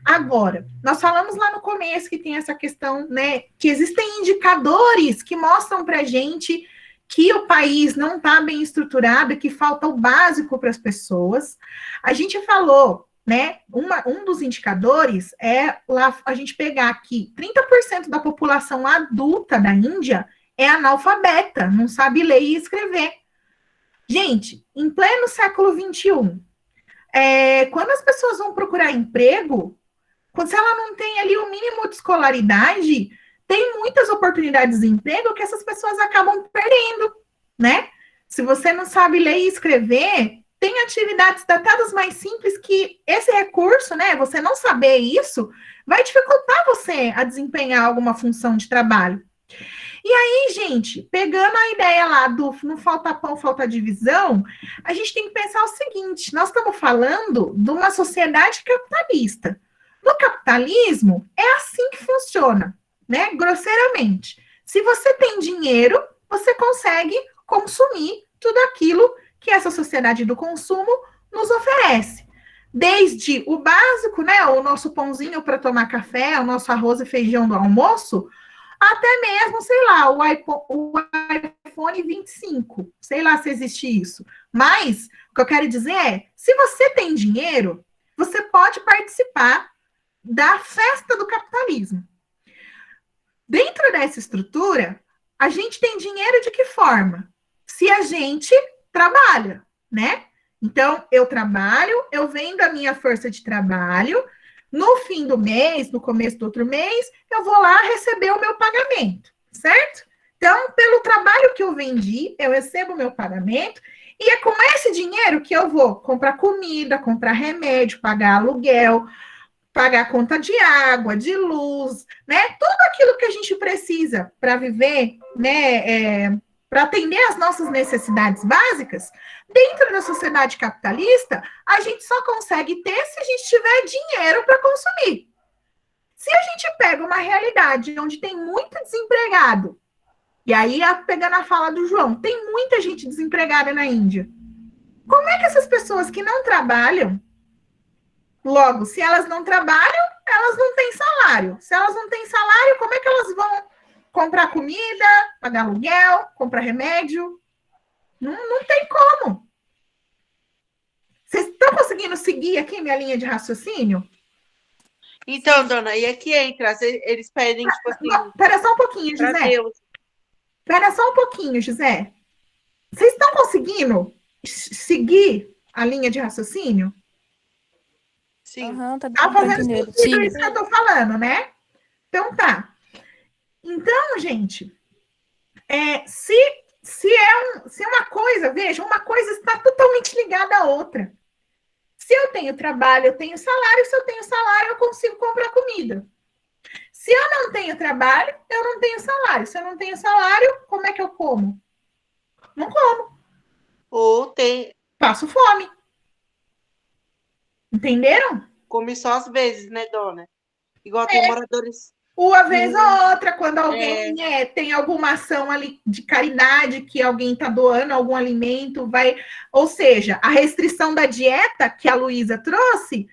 Agora, nós falamos lá no começo que tem essa questão, né, que existem indicadores que mostram para a gente que o país não está bem estruturado, que falta o básico para as pessoas. A gente falou, né, um dos indicadores é lá a gente pegar aqui 30% da população adulta da Índia é analfabeta, não sabe ler e escrever. Gente, em pleno século XXI, quando as pessoas vão procurar emprego, se ela não tem ali o mínimo de escolaridade, tem muitas oportunidades de emprego que essas pessoas acabam perdendo, né? Se você não sabe ler e escrever, tem atividades até das mais simples que esse recurso, né, você não saber isso, vai dificultar você a desempenhar alguma função de trabalho. E aí, gente, pegando a ideia lá do não falta pão, falta divisão, a gente tem que pensar o seguinte: nós estamos falando de uma sociedade capitalista. No capitalismo, é assim que funciona, né? Grosseiramente. Se você tem dinheiro, você consegue consumir tudo aquilo que essa sociedade do consumo nos oferece. Desde o básico, né? O nosso pãozinho para tomar café, o nosso arroz e feijão do almoço, até mesmo, sei lá, o iPhone 25. Sei lá se existe isso. Mas, o que eu quero dizer é, se você tem dinheiro, você pode participar da festa do capitalismo. Dentro dessa estrutura, a gente tem dinheiro de que forma? Se a gente trabalha, né? Então, eu trabalho, eu vendo a minha força de trabalho, no fim do mês, no começo do outro mês, eu vou lá receber o meu pagamento, certo? Então, pelo trabalho que eu vendi, eu recebo o meu pagamento, e é com esse dinheiro que eu vou comprar comida, comprar remédio, pagar aluguel, pagar conta de água, de luz, né? Tudo aquilo que a gente precisa para viver, né? Para atender às nossas necessidades básicas, dentro da sociedade capitalista, a gente só consegue ter se a gente tiver dinheiro para consumir. Se a gente pega uma realidade onde tem muito desempregado, e aí, pegando a fala do João, tem muita gente desempregada na Índia. Como é que essas pessoas que não trabalham, logo, se elas não trabalham, elas não têm salário. Se elas não têm salário, como é que elas vão comprar comida, pagar aluguel, comprar remédio? Não tem como. Vocês estão conseguindo seguir aqui minha linha de raciocínio? Então, dona, e aqui entra, eles pedem, tipo assim, Espera só um pouquinho, pra José. Deus. Espera só um pouquinho, José. Vocês estão conseguindo seguir a linha de raciocínio? Sim. Aham, tá Tá dando pra fazendo entender. sentido Sim. isso que eu tô falando, né? Então tá. Então, gente, se uma coisa, veja, uma coisa está totalmente ligada à outra. Se eu tenho trabalho, eu tenho salário. Se eu tenho salário, eu consigo comprar comida. Se eu não tenho trabalho, eu não tenho salário. Se eu não tenho salário, como é que eu como? Não como. Ou tem, Passo fome. Entenderam? come só às vezes, né, dona? Igual tem moradores. Uma vez ou outra, quando alguém É. tem alguma ação ali de caridade, que alguém está doando algum alimento, vai. Ou seja, a restrição da dieta que a Luísa trouxe,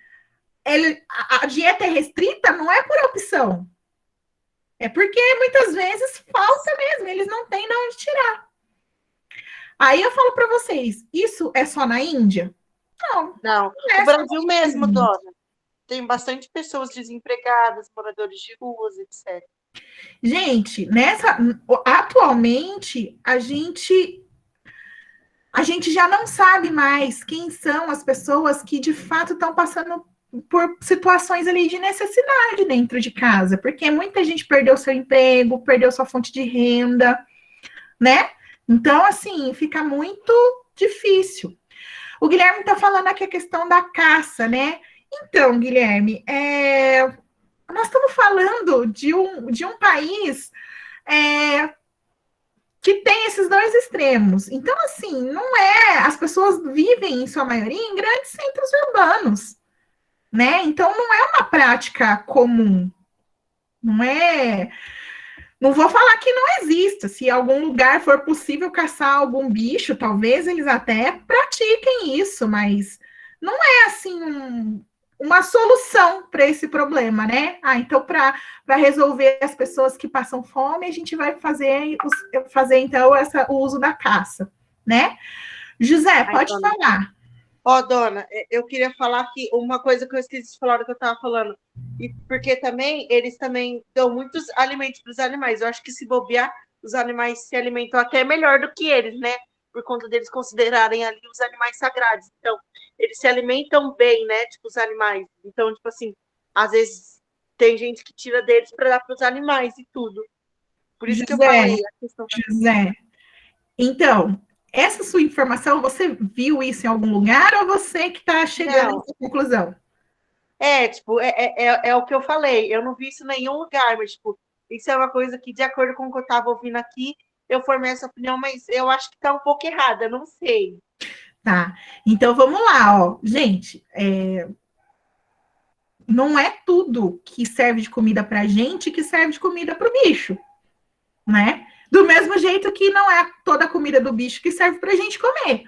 a dieta é restrita não é por opção. É porque muitas vezes falta mesmo, eles não têm de onde tirar. Aí eu falo para vocês, isso é só na Índia? Não. Não, é o só Brasil na mesmo, Índia. dona. Tem bastante pessoas desempregadas, moradores de ruas, etc. Gente, atualmente a gente já não sabe mais quem são as pessoas que de fato estão passando por situações ali de necessidade dentro de casa, porque muita gente perdeu seu emprego, perdeu sua fonte de renda, né? Então, assim, fica muito difícil. O Guilherme está falando aqui a questão da caça, né? Então, Guilherme, nós estamos falando de um país que tem esses dois extremos. Então, assim, não as pessoas vivem, em sua maioria, em grandes centros urbanos, né? Então, não é uma prática comum. Não vou falar que não exista. Se em algum lugar for possível caçar algum bicho, talvez eles até pratiquem isso, mas não é assim uma solução para esse problema, né? Então, para resolver as pessoas que passam fome, a gente vai fazer então o uso da caça, né? José, pode falar. Ó, dona, eu queria falar que uma coisa que eu esqueci de falar do que eu estava falando, e porque também eles também dão muitos alimentos para os animais. Eu acho que se bobear, os animais se alimentam até melhor do que eles, né? Por conta deles considerarem ali os animais sagrados. Então, eles se alimentam bem, né? Tipo, os animais. Então, tipo assim, às vezes tem gente que tira deles para dar para os animais e tudo. Por isso que eu falei a questão. José, então, essa sua informação, você viu isso em algum lugar ou você que está chegando nessa conclusão? Tipo, é o que eu falei. Eu não vi isso em nenhum lugar, mas, tipo, Isso é uma coisa que, de acordo com o que eu estava ouvindo aqui, eu formei essa opinião, mas eu acho que está um pouco errada, não sei. Tá, então vamos lá, ó. Gente, não é tudo que serve de comida pra gente que serve de comida pro bicho, né? Do mesmo jeito que não é toda a comida do bicho que serve pra gente comer.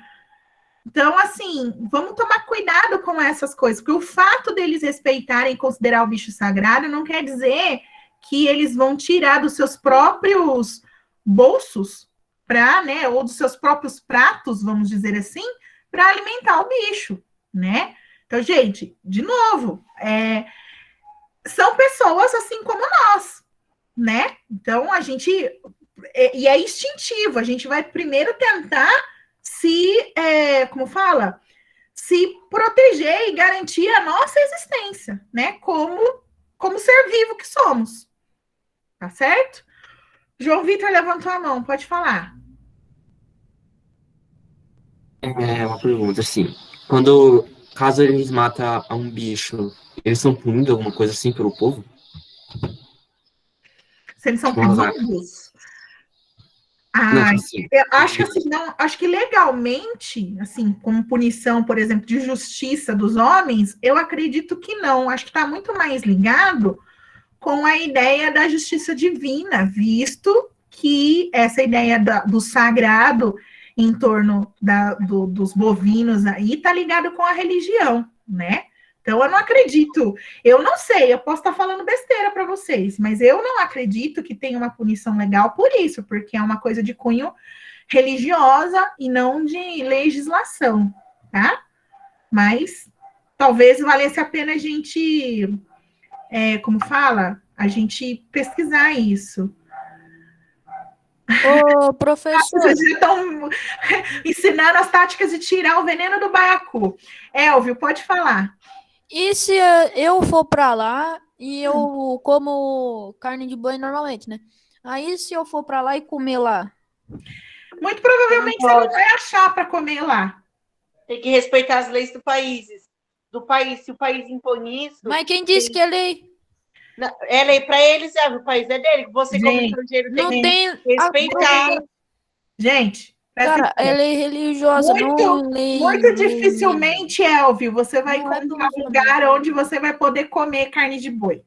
Então, assim, vamos tomar cuidado com essas coisas, porque o fato deles respeitarem e considerar o bicho sagrado não quer dizer que eles vão tirar dos seus próprios bolsos para, né, ou dos seus próprios pratos, vamos dizer assim, para alimentar o bicho, né? Então, gente, de novo, são pessoas assim como nós, né? Então, a gente, e é instintivo, a gente vai primeiro tentar como fala? Se proteger e garantir a nossa existência, né? Como ser vivo que somos. Tá certo? João Vitor levantou a mão, pode falar. É uma pergunta, assim. Caso eles matam um bicho, eles são punidos alguma coisa assim pelo povo? Se eles são Tipo, uma vaca. punidos. Não, Ah, tipo assim. eu acho que assim, não, acho que legalmente, assim, como punição, por exemplo, de justiça dos homens, eu acredito que não. Acho que está muito mais ligado com a ideia da justiça divina, visto que essa ideia do sagrado em torno dos bovinos aí está ligado com a religião, né? Então, eu não acredito, eu não sei, eu posso estar falando besteira para vocês, mas eu não acredito que tenha uma punição legal por isso, porque é uma coisa de cunho religiosa e não de legislação, tá? Mas talvez valesse a pena a gente, como fala, a gente pesquisar isso. Ô, professor, Vocês já estão ensinando as táticas de tirar o veneno do baiacu. Elvio, pode falar. e se eu for pra lá e eu como carne de boi normalmente, né? Aí se eu for pra lá e comer lá, Muito provavelmente você não vai achar para comer lá. Tem que respeitar as leis do país. Se o país impõe isso. mas quem disse que ele É lei para eles, o país é dele. Você, como Gente, estrangeiro, não tem tem que respeitar. Gente, presta cara, atenção. ela é religiosa, Muito dificilmente, Elvio, você vai Não é encontrar um pelo lugar onde você vai poder comer carne de boi.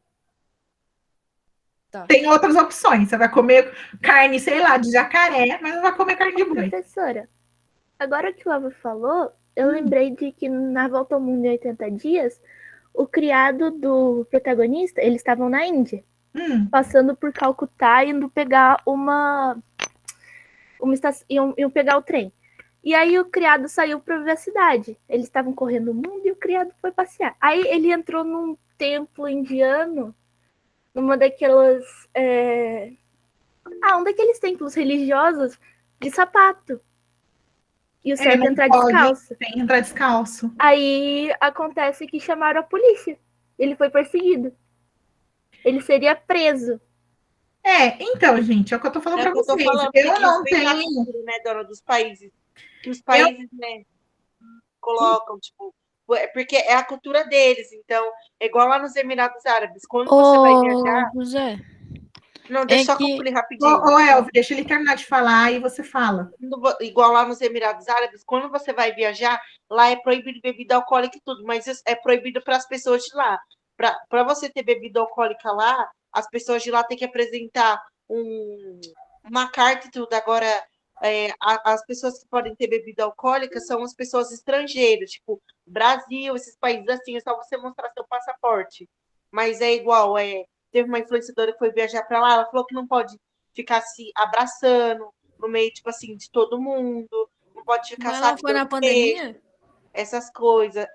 Tá. Tem outras opções. Você vai comer carne, sei lá, de jacaré, mas não vai comer carne de boi. Professora, agora que o Elvio falou, eu lembrei de que na Volta ao Mundo em 80 Dias, o criado do protagonista, eles estavam na Índia, passando por Calcutá, indo pegar iam pegar o trem. E aí o criado saiu para ver a cidade. Eles estavam correndo o mundo e o criado foi passear. Aí ele entrou num templo indiano, numa daquelas... um daqueles templos religiosos de sapato. E o certo é entrar descalço. Tem que entrar descalço. Aí acontece que chamaram a polícia. Ele foi perseguido. Ele seria preso. Então, gente, é o que eu tô falando para vocês. Eu não tenho... Né, dona, dos países. Que os países, né, colocam, tipo... Porque é a cultura deles. Então, é igual lá nos Emirados Árabes. Quando você vai viajar... José, Não, deixa eu só concluir rapidinho. Ô, Elvio, deixa ele terminar de falar e você fala. Igual lá nos Emirados Árabes, quando você vai viajar, lá é proibido bebida alcoólica e tudo, mas isso é proibido para as pessoas de lá. Para você ter bebida alcoólica lá, as pessoas de lá têm que apresentar uma carta e tudo. Agora, as pessoas que podem ter bebida alcoólica são as pessoas estrangeiras, tipo Brasil, esses países assim, é só você mostrar seu passaporte. Mas é igual, teve uma influenciadora que foi viajar para lá, ela falou que não pode ficar se abraçando no meio, tipo assim, de todo mundo, não pode ficar, mas sabe, ela foi na pandemia? essas coisas,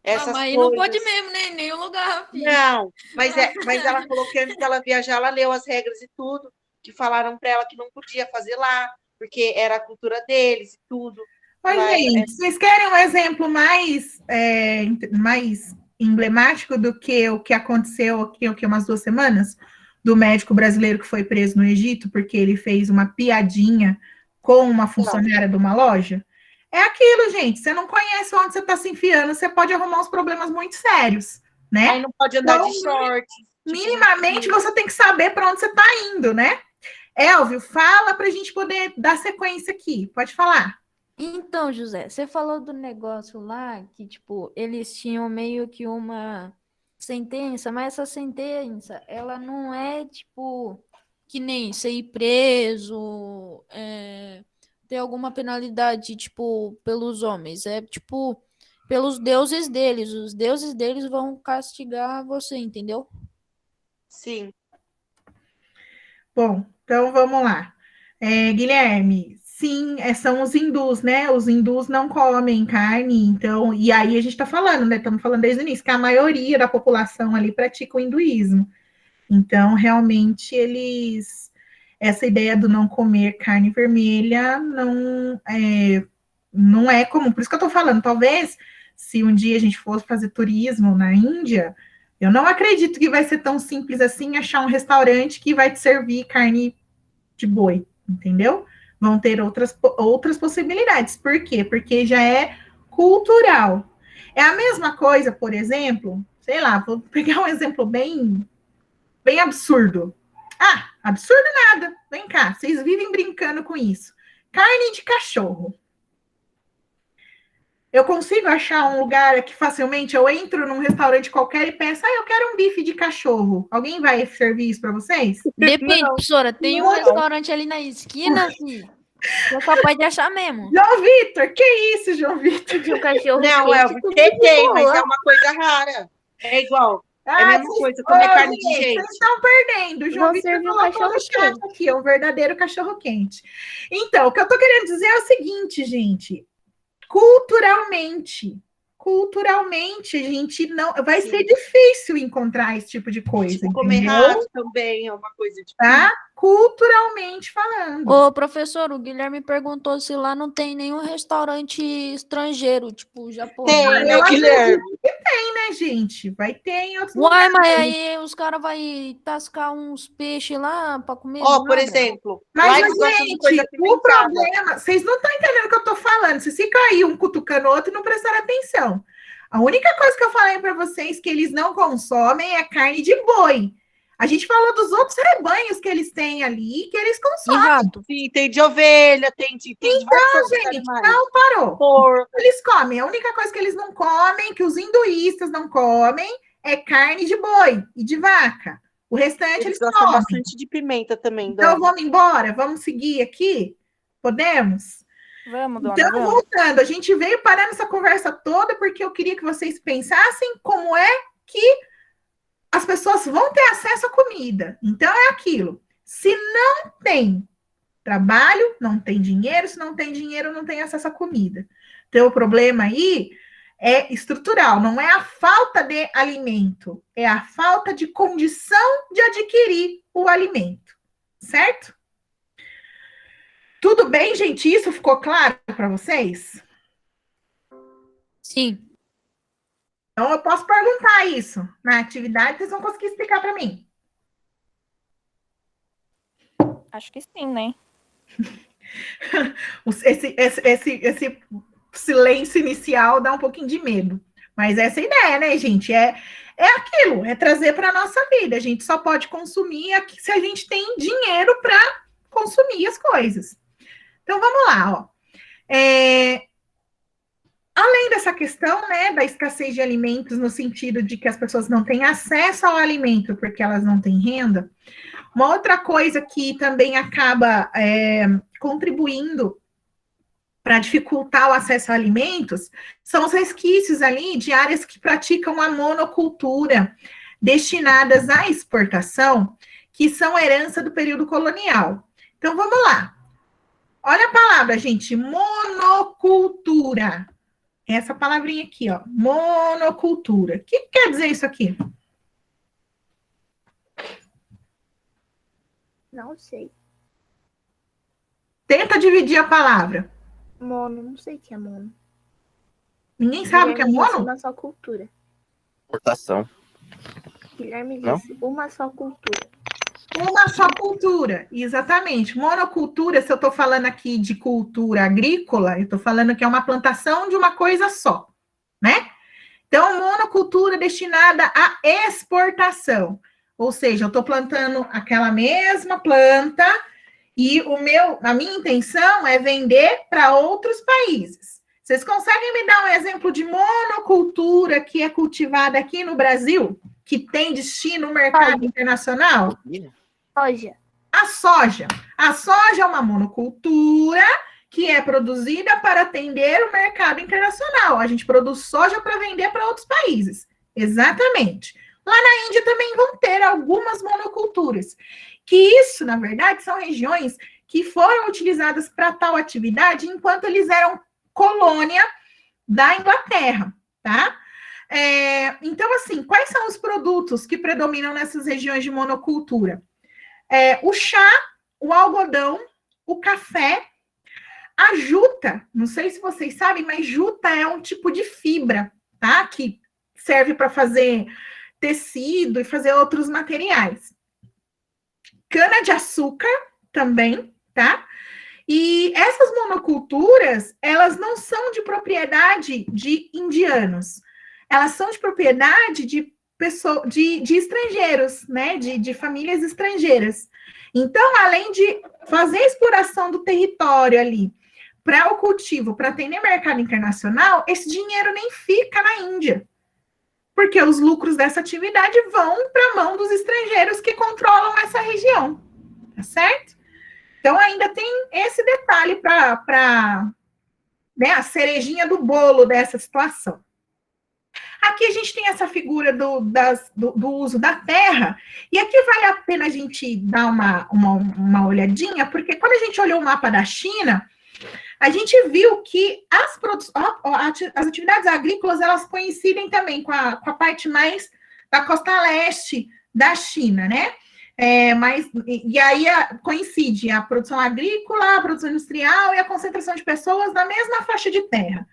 essas mas aí coisas. não pode mesmo, né? Em nenhum lugar, filho. Não, mas ela falou que antes dela viajar, ela leu as regras e tudo, que falaram para ela que não podia fazer lá, porque era a cultura deles e tudo. Mas, gente, vocês querem um exemplo mais emblemático do que o que aconteceu aqui umas 2 semanas? Do médico brasileiro que foi preso no Egito porque ele fez uma piadinha com uma funcionária de uma loja? É aquilo, gente. Você não conhece onde você está se enfiando, você pode arrumar uns problemas muito sérios, né? Aí não pode andar de shorts. minimamente você tem que saber para onde você está indo, né? Elvio, fala para a gente poder dar sequência aqui. Pode falar. Então, José, você falou do negócio lá que, tipo, eles tinham meio que uma sentença, mas essa sentença, ela não é, tipo, que nem ser ir preso, ter alguma penalidade, tipo, pelos homens. É, tipo, pelos deuses deles. Os deuses deles vão castigar você, entendeu? Sim. Bom, então vamos lá. Guilherme, sim, são os hindus, né? Os hindus não comem carne, então, e aí a gente está falando, né? Estamos falando desde o início, que a maioria da população ali pratica o hinduísmo. Então, realmente, essa ideia do não comer carne vermelha não é comum. Por isso que eu estou falando, talvez, se um dia a gente fosse fazer turismo na Índia, eu não acredito que vai ser tão simples assim achar um restaurante que vai te servir carne de boi, entendeu? Vão ter outras possibilidades. Por quê? Porque já é cultural. É a mesma coisa, por exemplo, sei lá, vou pegar um exemplo bem absurdo. Ah, absurdo nada. Vem cá, vocês vivem brincando com isso. Carne de cachorro. Eu consigo achar um lugar que facilmente eu entro num restaurante qualquer e peço, eu quero um bife de cachorro. Alguém vai servir isso para vocês? Depende, Não. professora. Tem um restaurante ali na esquina, assim, que é capaz de achar mesmo. João Vitor, que isso, João Vitor? De um cachorro Não, quente, Elvio, tudo tem, mas boa. é uma coisa rara. É igual. É a mesma coisa, comer carne de gente. Vocês estão perdendo. O João Vou Vitor servir um colocou no cachorro chat quente. aqui, é um verdadeiro cachorro quente. Então, o que eu tô querendo dizer é o seguinte, gente. Culturalmente, a gente não... Vai Sim. ser difícil encontrar esse tipo de coisa, Tipo, comer entendeu? rato também é uma coisa difícil. Tá? Culturalmente falando. Ô, professor, o Guilherme perguntou se lá não tem nenhum restaurante estrangeiro, tipo, japonês. Tem, né, Eu Guilherme? né, gente? Vai ter em outros Uai, lugares. mas aí os caras vão tascar uns peixes lá pra comer? Ó, do por nada? exemplo, Mas, lá eles gostam de gente, coisa o apimentada. problema... Vocês não estão entendendo o que eu tô falando. Vocês ficam aí um cutucando o outro e não prestaram atenção. A única coisa que eu falei para vocês que eles não consomem é carne de boi. A gente falou dos outros rebanhos que eles têm ali, que eles E consomem. rato? Sim, tem de ovelha, tem de diversos Gente, animais. não parou. Porco. Eles comem. A única coisa que eles não comem, que os hinduístas não comem, é carne de boi e de vaca. O restante Eles eles gostam comem. bastante de pimenta também, Então, Dona. vamos embora? Vamos seguir aqui? Podemos? Vamos, dona, Então, vamos. voltando, a gente veio parar nessa conversa toda porque eu queria que vocês pensassem como é que as pessoas vão ter acesso à comida. Então, é aquilo. Se não tem trabalho, não tem dinheiro. Se não tem dinheiro, não tem acesso à comida. Então, o problema aí é estrutural. Não é a falta de alimento. É a falta de condição de adquirir o alimento. Certo? Tudo bem, gente? Isso ficou claro para vocês? Sim. Então, eu posso perguntar isso na atividade, vocês vão conseguir explicar para mim. Acho que sim, né? Esse silêncio inicial dá um pouquinho de medo. Mas essa é a ideia, né, gente? É aquilo, é trazer para a nossa vida. A gente só pode consumir aqui se a gente tem dinheiro para consumir as coisas. Então, vamos lá, ó. Além dessa questão, né, da escassez de alimentos, no sentido de que as pessoas não têm acesso ao alimento porque elas não têm renda, uma outra coisa que também acaba contribuindo para dificultar o acesso a alimentos são os resquícios ali de áreas que praticam a monocultura, destinadas à exportação, que são herança do período colonial. Então, vamos lá. Olha a palavra, gente, monocultura. Essa palavrinha aqui, ó, monocultura. O que quer dizer isso aqui? Não sei. Tenta dividir a palavra. Mono, não sei o que é mono. Ninguém sabe o que é Guilherme disse mono? uma só cultura. Exportação. Guilherme Não? disse uma só cultura. Uma só cultura, exatamente. Monocultura, se eu estou falando aqui de cultura agrícola, eu estou falando que é uma plantação de uma coisa só, né? Então, monocultura destinada à exportação. Ou seja, eu estou plantando aquela mesma planta e a minha intenção é vender para outros países. Vocês conseguem me dar um exemplo de monocultura que é cultivada aqui no Brasil, que tem destino no mercado internacional? Soja. A soja. A soja é uma monocultura que é produzida para atender o mercado internacional. A gente produz soja para vender para outros países. Exatamente. Lá na Índia também vão ter algumas monoculturas, que isso, na verdade, são regiões que foram utilizadas para tal atividade enquanto eles eram colônia da Inglaterra, tá? Então, assim, quais são os produtos que predominam nessas regiões de monocultura? O chá, o algodão, o café, a juta. Não sei se vocês sabem, mas juta é um tipo de fibra, tá? Que serve para fazer tecido e fazer outros materiais. Cana-de-açúcar também, tá? E essas monoculturas, elas não são de propriedade de indianos. Elas são de propriedade de estrangeiros, né? De famílias estrangeiras. Então, além de fazer a exploração do território ali para o cultivo, para atender mercado internacional, esse dinheiro nem fica na Índia. Porque os lucros dessa atividade vão para a mão dos estrangeiros que controlam essa região. Tá certo? Então, ainda tem esse detalhe para né, a cerejinha do bolo dessa situação. Aqui a gente tem essa figura do uso da terra, e aqui vale a pena a gente dar uma olhadinha, porque quando a gente olhou o mapa da China, a gente viu que as atividades agrícolas, elas coincidem também com a parte mais da costa leste da China, né? E aí coincide a produção agrícola, a produção industrial e a concentração de pessoas na mesma faixa de terra.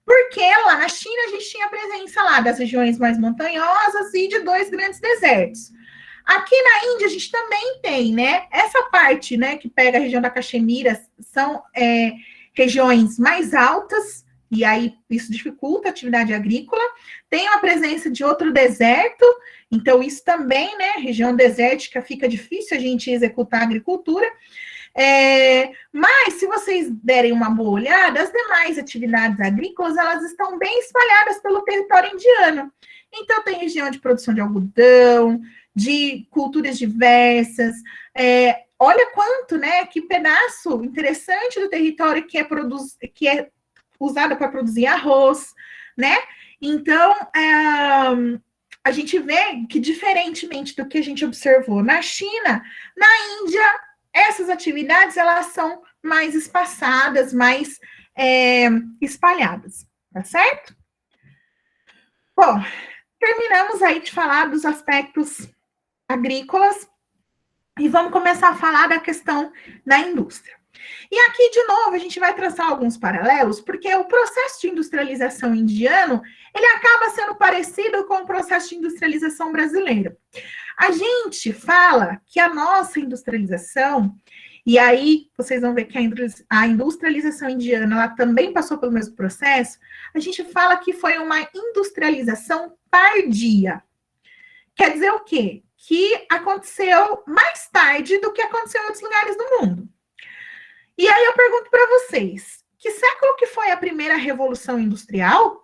Porque lá na China a gente tinha a presença lá das regiões mais montanhosas e de 2 grandes desertos. Aqui na Índia a gente também tem, né? Essa parte, né, que pega a região da Caxemira são regiões mais altas, e aí isso dificulta a atividade agrícola. Tem a presença de outro deserto, então isso também, né, região desértica, fica difícil a gente executar a agricultura. Mas se vocês derem uma boa olhada, as demais atividades agrícolas, elas estão bem espalhadas pelo território indiano. Então tem região de produção de algodão, de culturas diversas. Olha quanto, né, que pedaço interessante do território que é usado para produzir arroz, né? Então, a gente vê que, diferentemente do que a gente observou na China, na Índia, essas atividades, elas são mais espaçadas, mais espalhadas, tá certo? Bom, terminamos aí de falar dos aspectos agrícolas e vamos começar a falar da questão da indústria. E aqui, de novo, a gente vai traçar alguns paralelos, porque o processo de industrialização indiano, ele acaba sendo parecido com o processo de industrialização brasileiro. A gente fala que a nossa industrialização, e aí vocês vão ver que a industrialização indiana, ela também passou pelo mesmo processo, a gente fala que foi uma industrialização tardia. Quer dizer o quê? Que aconteceu mais tarde do que aconteceu em outros lugares do mundo. E aí eu pergunto para vocês, que século que foi a primeira revolução industrial?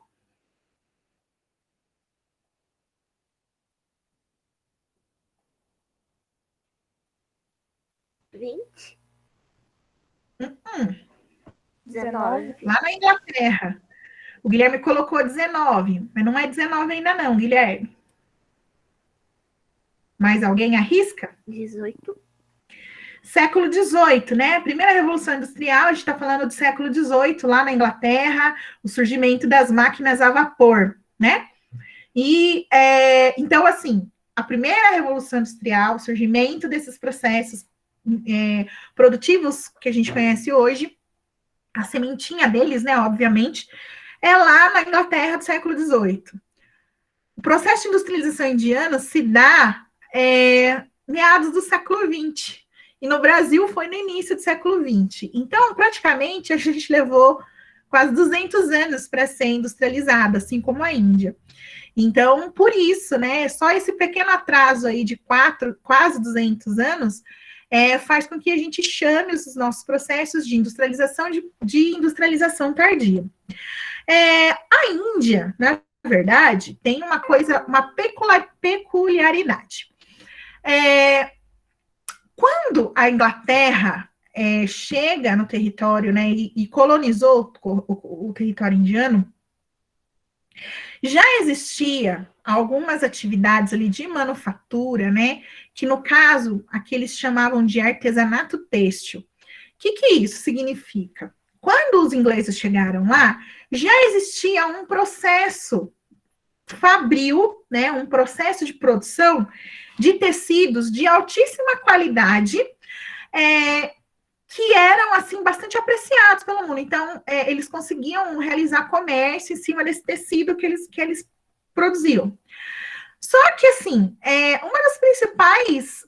XX? 19. Lá na Inglaterra. O Guilherme colocou 19, mas não é 19 ainda não, Guilherme. Mais alguém arrisca? 18. Século XVIII, né? A primeira Revolução Industrial, a gente está falando do século XVIII, lá na Inglaterra, o surgimento das máquinas a vapor, né? E, então, assim, a primeira Revolução Industrial, o surgimento desses processos produtivos que a gente conhece hoje, a sementinha deles, né, obviamente, é lá na Inglaterra do século XVIII. O processo de industrialização indiana se dá meados do século XX, e no Brasil foi no início do século XX. Então, praticamente, a gente levou quase 200 anos para ser industrializada, assim como a Índia. Então, por isso, né, só esse pequeno atraso aí de quase 200 anos faz com que a gente chame os nossos processos de industrialização de industrialização tardia. A Índia, na verdade, tem uma peculiaridade. Quando a Inglaterra chega no território, né, e colonizou o território indiano, já existia algumas atividades ali de manufatura, né, que no caso, aqui eles chamavam de artesanato têxtil. O que isso significa? Quando os ingleses chegaram lá, já existia um processo fabril, né, um processo de produção de tecidos de altíssima qualidade, que eram, assim, bastante apreciados pelo mundo. Então, eles conseguiam realizar comércio em cima desse tecido que eles produziam. Só que, assim, uma das principais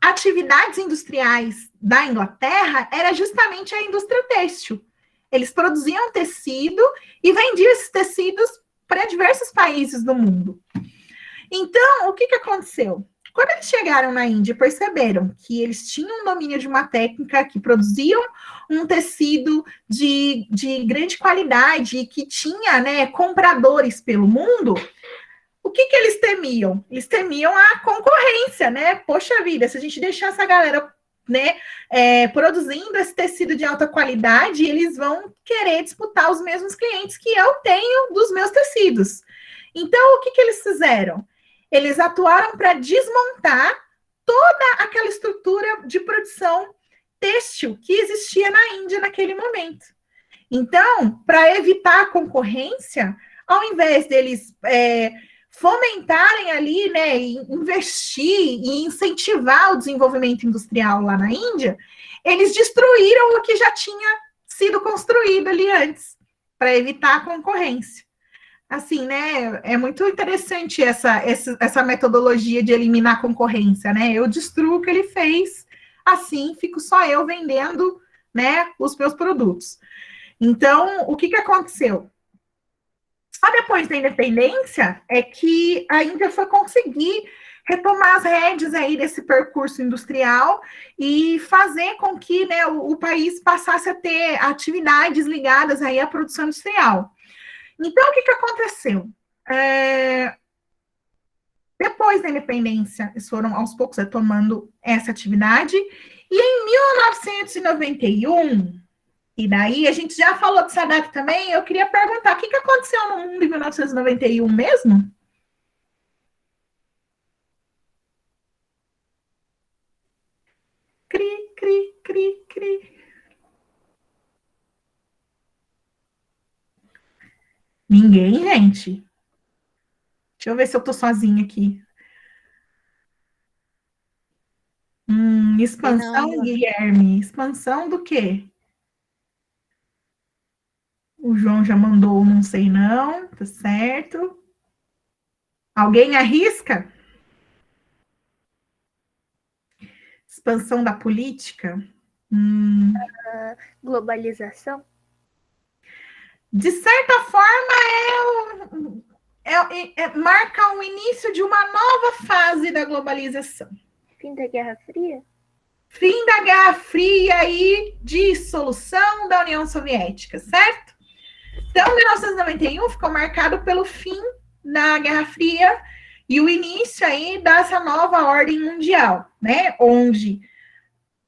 atividades industriais da Inglaterra era justamente a indústria têxtil. Eles produziam tecido e vendiam esses tecidos para diversos países do mundo. Então, o que aconteceu? Quando eles chegaram na Índia e perceberam que eles tinham um domínio de uma técnica, que produziam um tecido de grande qualidade e que tinha, né, compradores pelo mundo, o que eles temiam? Eles temiam a concorrência, né? Poxa vida, se a gente deixar essa galera, né, produzindo esse tecido de alta qualidade, eles vão querer disputar os mesmos clientes que eu tenho dos meus tecidos. Então, o que eles fizeram? Eles atuaram para desmontar toda aquela estrutura de produção têxtil que existia na Índia naquele momento. Então, para evitar a concorrência, ao invés deles fomentarem ali, né, investir e incentivar o desenvolvimento industrial lá na Índia, eles destruíram o que já tinha sido construído ali antes, para evitar a concorrência. Assim, né, é muito interessante essa metodologia de eliminar a concorrência, né? Eu destruo o que ele fez, assim fico só eu vendendo, né, os meus produtos. Então, o que aconteceu? Só depois da independência é que a Índia foi conseguir retomar as rédeas aí desse percurso industrial e fazer com que, né, o país passasse a ter atividades ligadas aí à produção industrial. Então, o que aconteceu? Depois da independência, eles foram aos poucos retomando essa atividade, e em 1991, e daí a gente já falou dessa data também, eu queria perguntar, o que aconteceu no mundo em 1991 mesmo? Cri, cri, cri, cri. Ninguém, gente. Deixa eu ver se eu tô sozinha aqui. Expansão, Não. Guilherme. Expansão do quê? O João já mandou, não sei não, tá certo. Alguém arrisca? Expansão da política? Globalização? De certa forma, marca o início de uma nova fase da globalização. Fim da Guerra Fria? Fim da Guerra Fria e dissolução da União Soviética, certo? Então, 1991 ficou marcado pelo fim da Guerra Fria e o início aí dessa nova ordem mundial, né? Onde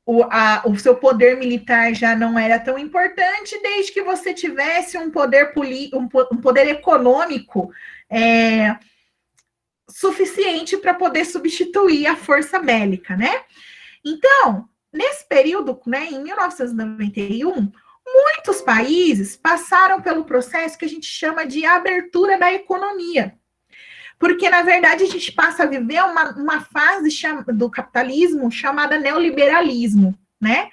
o seu poder militar já não era tão importante, desde que você tivesse um poder econômico suficiente para poder substituir a força bélica, né? Então, nesse período, né, em 1991, muitos países passaram pelo processo que a gente chama de abertura da economia. Porque, na verdade, a gente passa a viver uma fase do capitalismo chamada neoliberalismo, né?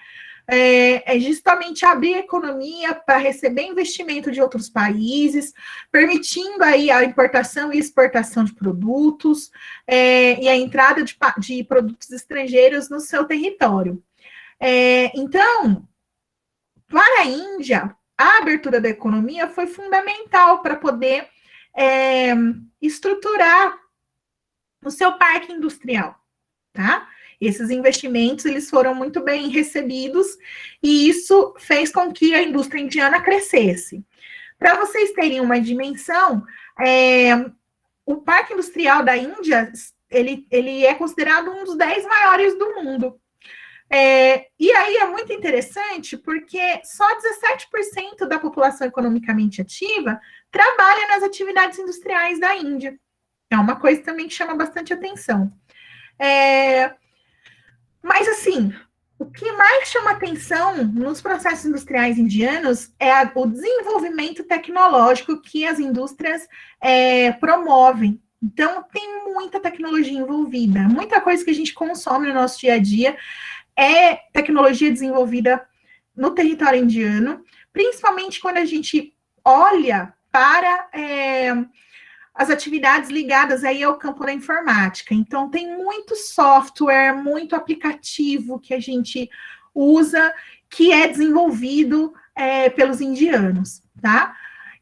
É justamente abrir a economia para receber investimento de outros países, permitindo aí a importação e exportação de produtos e a entrada de produtos estrangeiros no seu território. Então, para a Índia, a abertura da economia foi fundamental para poder estruturar o seu parque industrial, tá? Esses investimentos, eles foram muito bem recebidos e isso fez com que a indústria indiana crescesse. Para vocês terem uma dimensão, o parque industrial da Índia, ele é considerado um dos 10 maiores do mundo. E aí é muito interessante porque só 17% da população economicamente ativa trabalha nas atividades industriais da Índia. É uma coisa também que chama bastante atenção. Mas, assim, o que mais chama atenção nos processos industriais indianos é o desenvolvimento tecnológico que as indústrias promovem. Então, tem muita tecnologia envolvida, muita coisa que a gente consome no nosso dia a dia é tecnologia desenvolvida no território indiano, principalmente quando a gente olha para as atividades ligadas aí ao campo da informática. Então, tem muito software, muito aplicativo que a gente usa, que é desenvolvido pelos indianos, tá?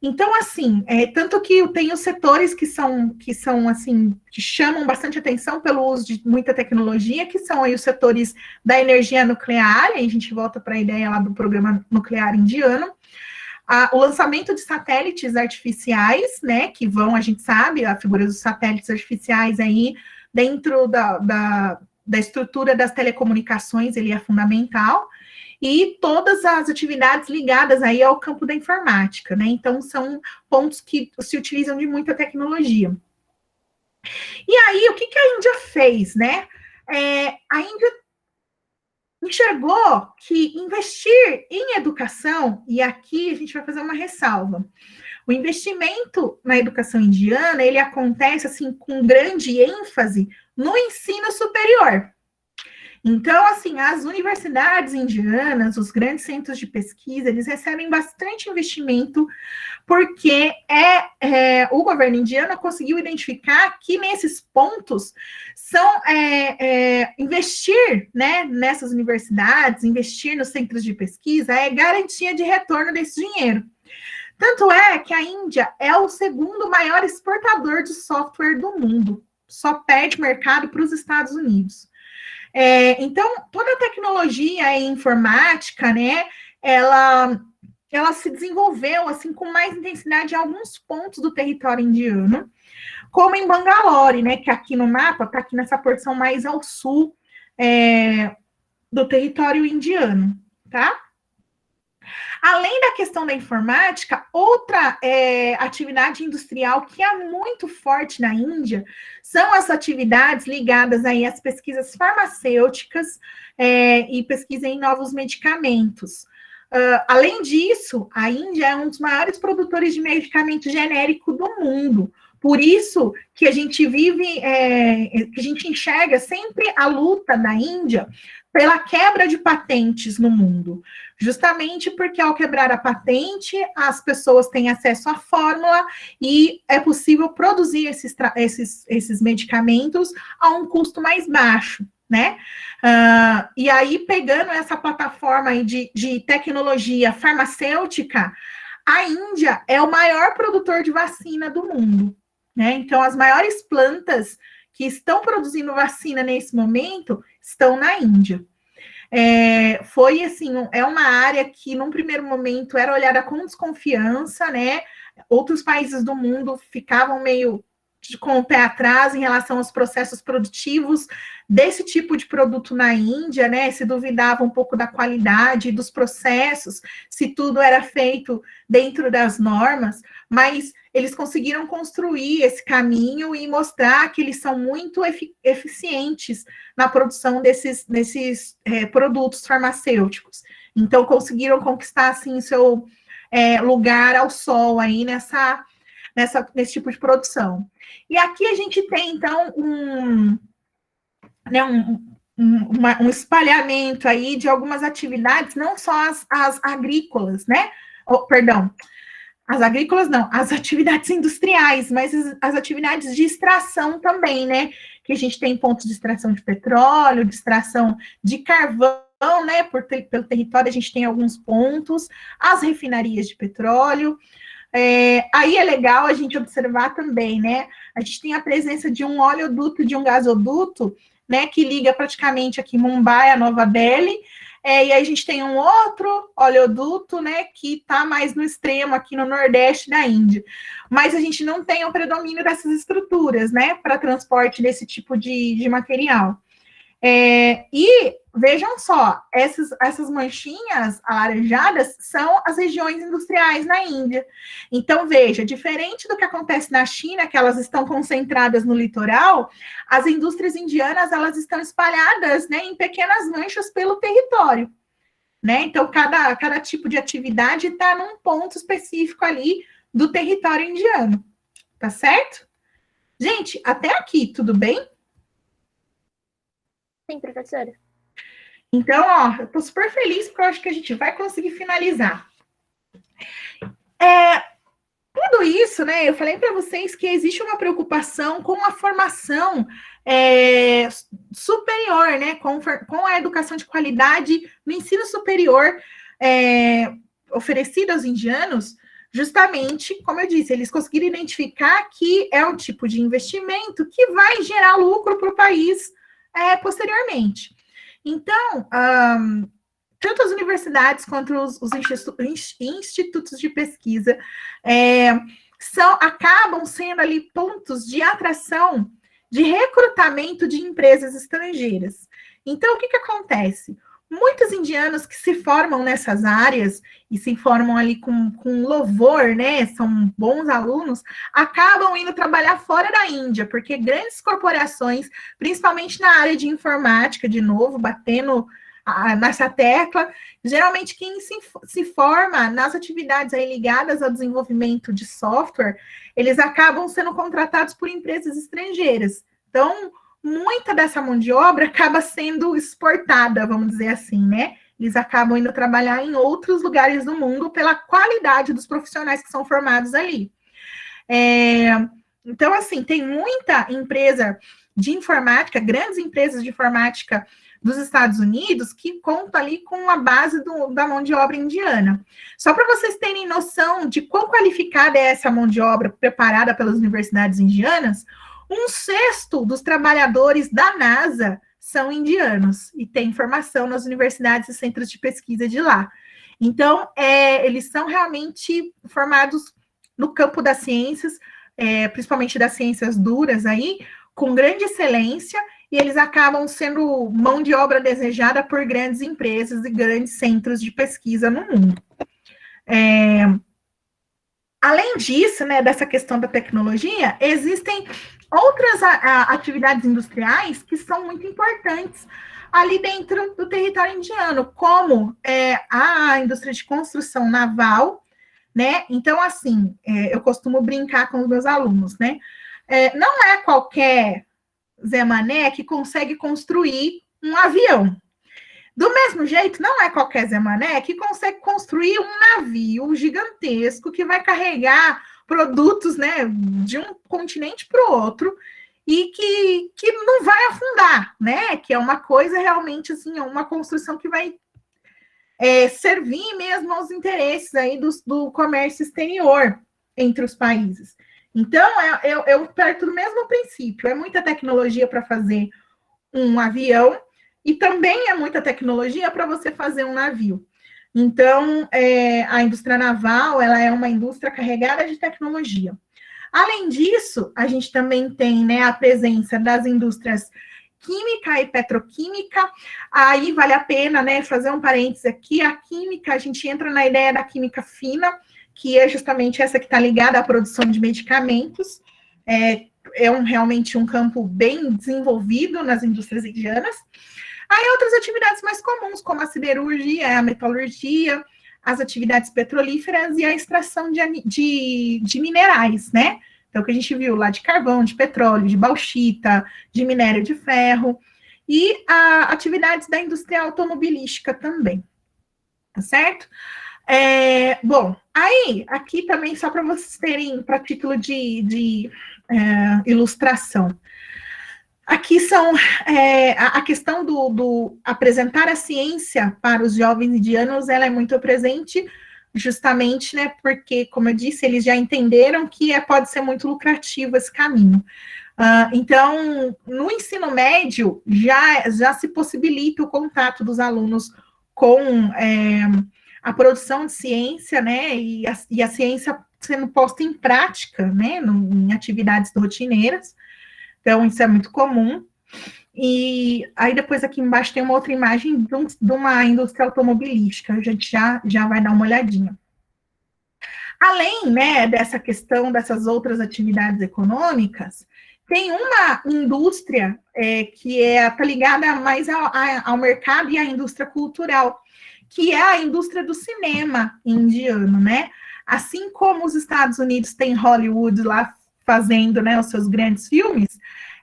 Então, assim, tanto que tem os setores que são assim, que chamam bastante atenção pelo uso de muita tecnologia, que são aí os setores da energia nuclear, e a gente volta para a ideia lá do programa nuclear indiano, o lançamento de satélites artificiais, né, que vão, a gente sabe, a figura dos satélites artificiais aí, dentro da estrutura das telecomunicações, ele é fundamental, e todas as atividades ligadas aí ao campo da informática, né? Então, são pontos que se utilizam de muita tecnologia. E aí, o que a Índia fez, né? A Índia enxergou que investir em educação, e aqui a gente vai fazer uma ressalva, o investimento na educação indiana, ele acontece, assim, com grande ênfase no ensino superior. Então, assim, as universidades indianas, os grandes centros de pesquisa, eles recebem bastante investimento, porque o governo indiano conseguiu identificar que nesses pontos são investir, né, nessas universidades, investir nos centros de pesquisa, é garantia de retorno desse dinheiro. Tanto é que a Índia é o segundo maior exportador de software do mundo, só perde mercado para os Estados Unidos. Então, toda a tecnologia e informática, né, ela se desenvolveu, assim, com mais intensidade em alguns pontos do território indiano, como em Bangalore, né, que aqui no mapa, está aqui nessa porção mais ao sul do território indiano, tá? Além da questão da informática, outra atividade industrial que é muito forte na Índia são as atividades ligadas aí às pesquisas farmacêuticas e pesquisa em novos medicamentos. Além disso, a Índia é um dos maiores produtores de medicamento genérico do mundo. Por isso que a gente que a gente enxerga sempre a luta da Índia pela quebra de patentes no mundo, justamente porque ao quebrar a patente, as pessoas têm acesso à fórmula e é possível produzir esses medicamentos a um custo mais baixo, né? E aí, pegando essa plataforma aí de tecnologia farmacêutica, a Índia é o maior produtor de vacina do mundo, né? Então, as maiores plantas que estão produzindo vacina nesse momento estão na Índia. Foi assim, é uma área que num primeiro momento era olhada com desconfiança, né? Outros países do mundo ficavam meio com o pé atrás em relação aos processos produtivos desse tipo de produto na Índia, né? Se duvidava um pouco da qualidade dos processos, se tudo era feito dentro das normas, mas eles conseguiram construir esse caminho e mostrar que eles são muito eficientes na produção desses produtos farmacêuticos. Então, conseguiram conquistar, assim, seu lugar ao sol aí nesse tipo de produção. E aqui a gente tem, então, um espalhamento aí de algumas atividades, não só as agrícolas, né? As agrícolas não, as atividades industriais, mas as atividades de extração também, né? Que a gente tem pontos de extração de petróleo, de extração de carvão, né, pelo território a gente tem alguns pontos, as refinarias de petróleo. Aí é legal a gente observar também, né? A gente tem a presença de um oleoduto, de um gasoduto, né, que liga praticamente aqui Mumbai a Nova Delhi, e aí a gente tem um outro oleoduto, né, que está mais no extremo, aqui no nordeste da Índia. Mas a gente não tem o predomínio dessas estruturas, né, para transporte desse tipo de material. E vejam só, essas manchinhas alaranjadas são as regiões industriais na Índia. Então, veja, diferente do que acontece na China, que elas estão concentradas no litoral, as indústrias indianas elas estão espalhadas, né, em pequenas manchas pelo território. Né? Então, cada tipo de atividade está num ponto específico ali do território indiano. Tá certo? Gente, até aqui, tudo bem? Sim, professora. Então, eu tô super feliz porque eu acho que a gente vai conseguir finalizar. Tudo isso, né? Eu falei para vocês que existe uma preocupação com a formação superior, né? Com a educação de qualidade no ensino superior oferecido aos indianos, justamente, como eu disse, eles conseguiram identificar que é um tipo de investimento que vai gerar lucro para o país posteriormente. Então, tanto as universidades quanto os institutos de pesquisa acabam sendo ali pontos de atração, de recrutamento de empresas estrangeiras. Então, o que acontece? Muitos indianos que se formam nessas áreas e se formam ali com louvor, né? São bons alunos, acabam indo trabalhar fora da Índia, porque grandes corporações, principalmente na área de informática, de novo, batendo nessa tecla, geralmente quem se forma nas atividades aí ligadas ao desenvolvimento de software, eles acabam sendo contratados por empresas estrangeiras. Então, muita dessa mão de obra acaba sendo exportada, vamos dizer assim, né? Eles acabam indo trabalhar em outros lugares do mundo pela qualidade dos profissionais que são formados ali. Então, assim, tem muita empresa de informática, grandes empresas de informática dos Estados Unidos, que conta ali com a base da mão de obra indiana. Só para vocês terem noção de quão qualificada é essa mão de obra preparada pelas universidades indianas, 1/6 dos trabalhadores da NASA são indianos e têm formação nas universidades e centros de pesquisa de lá. Então, eles são realmente formados no campo das ciências, principalmente das ciências duras aí, com grande excelência, e eles acabam sendo mão de obra desejada por grandes empresas e grandes centros de pesquisa no mundo. Além disso, né, dessa questão da tecnologia, existem outras atividades industriais que são muito importantes ali dentro do território indiano, como a indústria de construção naval, né? Então, assim, eu costumo brincar com os meus alunos, né? Não é qualquer Zé Mané que consegue construir um avião. Do mesmo jeito, não é qualquer Zé Mané que consegue construir um navio gigantesco que vai carregar produtos, né, de um continente para o outro e que não vai afundar, né? Que é uma coisa realmente assim, é uma construção que vai servir mesmo aos interesses aí do comércio exterior entre os países. Então, eu parto do mesmo princípio, é muita tecnologia para fazer um avião e também é muita tecnologia para você fazer um navio. Então, a indústria naval, ela é uma indústria carregada de tecnologia. Além disso, a gente também tem, né, a presença das indústrias química e petroquímica. Aí vale a pena, né, fazer um parênteses aqui. A química, a gente entra na ideia da química fina, que é justamente essa que está ligada à produção de medicamentos. Realmente um campo bem desenvolvido nas indústrias indianas. Aí outras atividades mais comuns, como a siderurgia, a metalurgia, as atividades petrolíferas e a extração de minerais, né? Então, o que a gente viu lá de carvão, de petróleo, de bauxita, de minério de ferro, e atividades da indústria automobilística também, tá certo? Bom, aí, aqui também, só para vocês terem, para título de ilustração, Aqui são a questão do apresentar a ciência para os jovens indianos, ela é muito presente, justamente, né, porque, como eu disse, eles já entenderam que pode ser muito lucrativo esse caminho. Então, no ensino médio, já se possibilita o contato dos alunos com a produção de ciência, né, e a ciência sendo posta em prática, né, em atividades rotineiras. Então, isso é muito comum. E aí, depois, aqui embaixo, tem uma outra imagem de uma indústria automobilística. A gente já vai dar uma olhadinha. Além, né, dessa questão dessas outras atividades econômicas, tem uma indústria que está ligada mais ao mercado e à indústria cultural, que é a indústria do cinema indiano, né? Assim como os Estados Unidos têm Hollywood lá fazendo, né, os seus grandes filmes,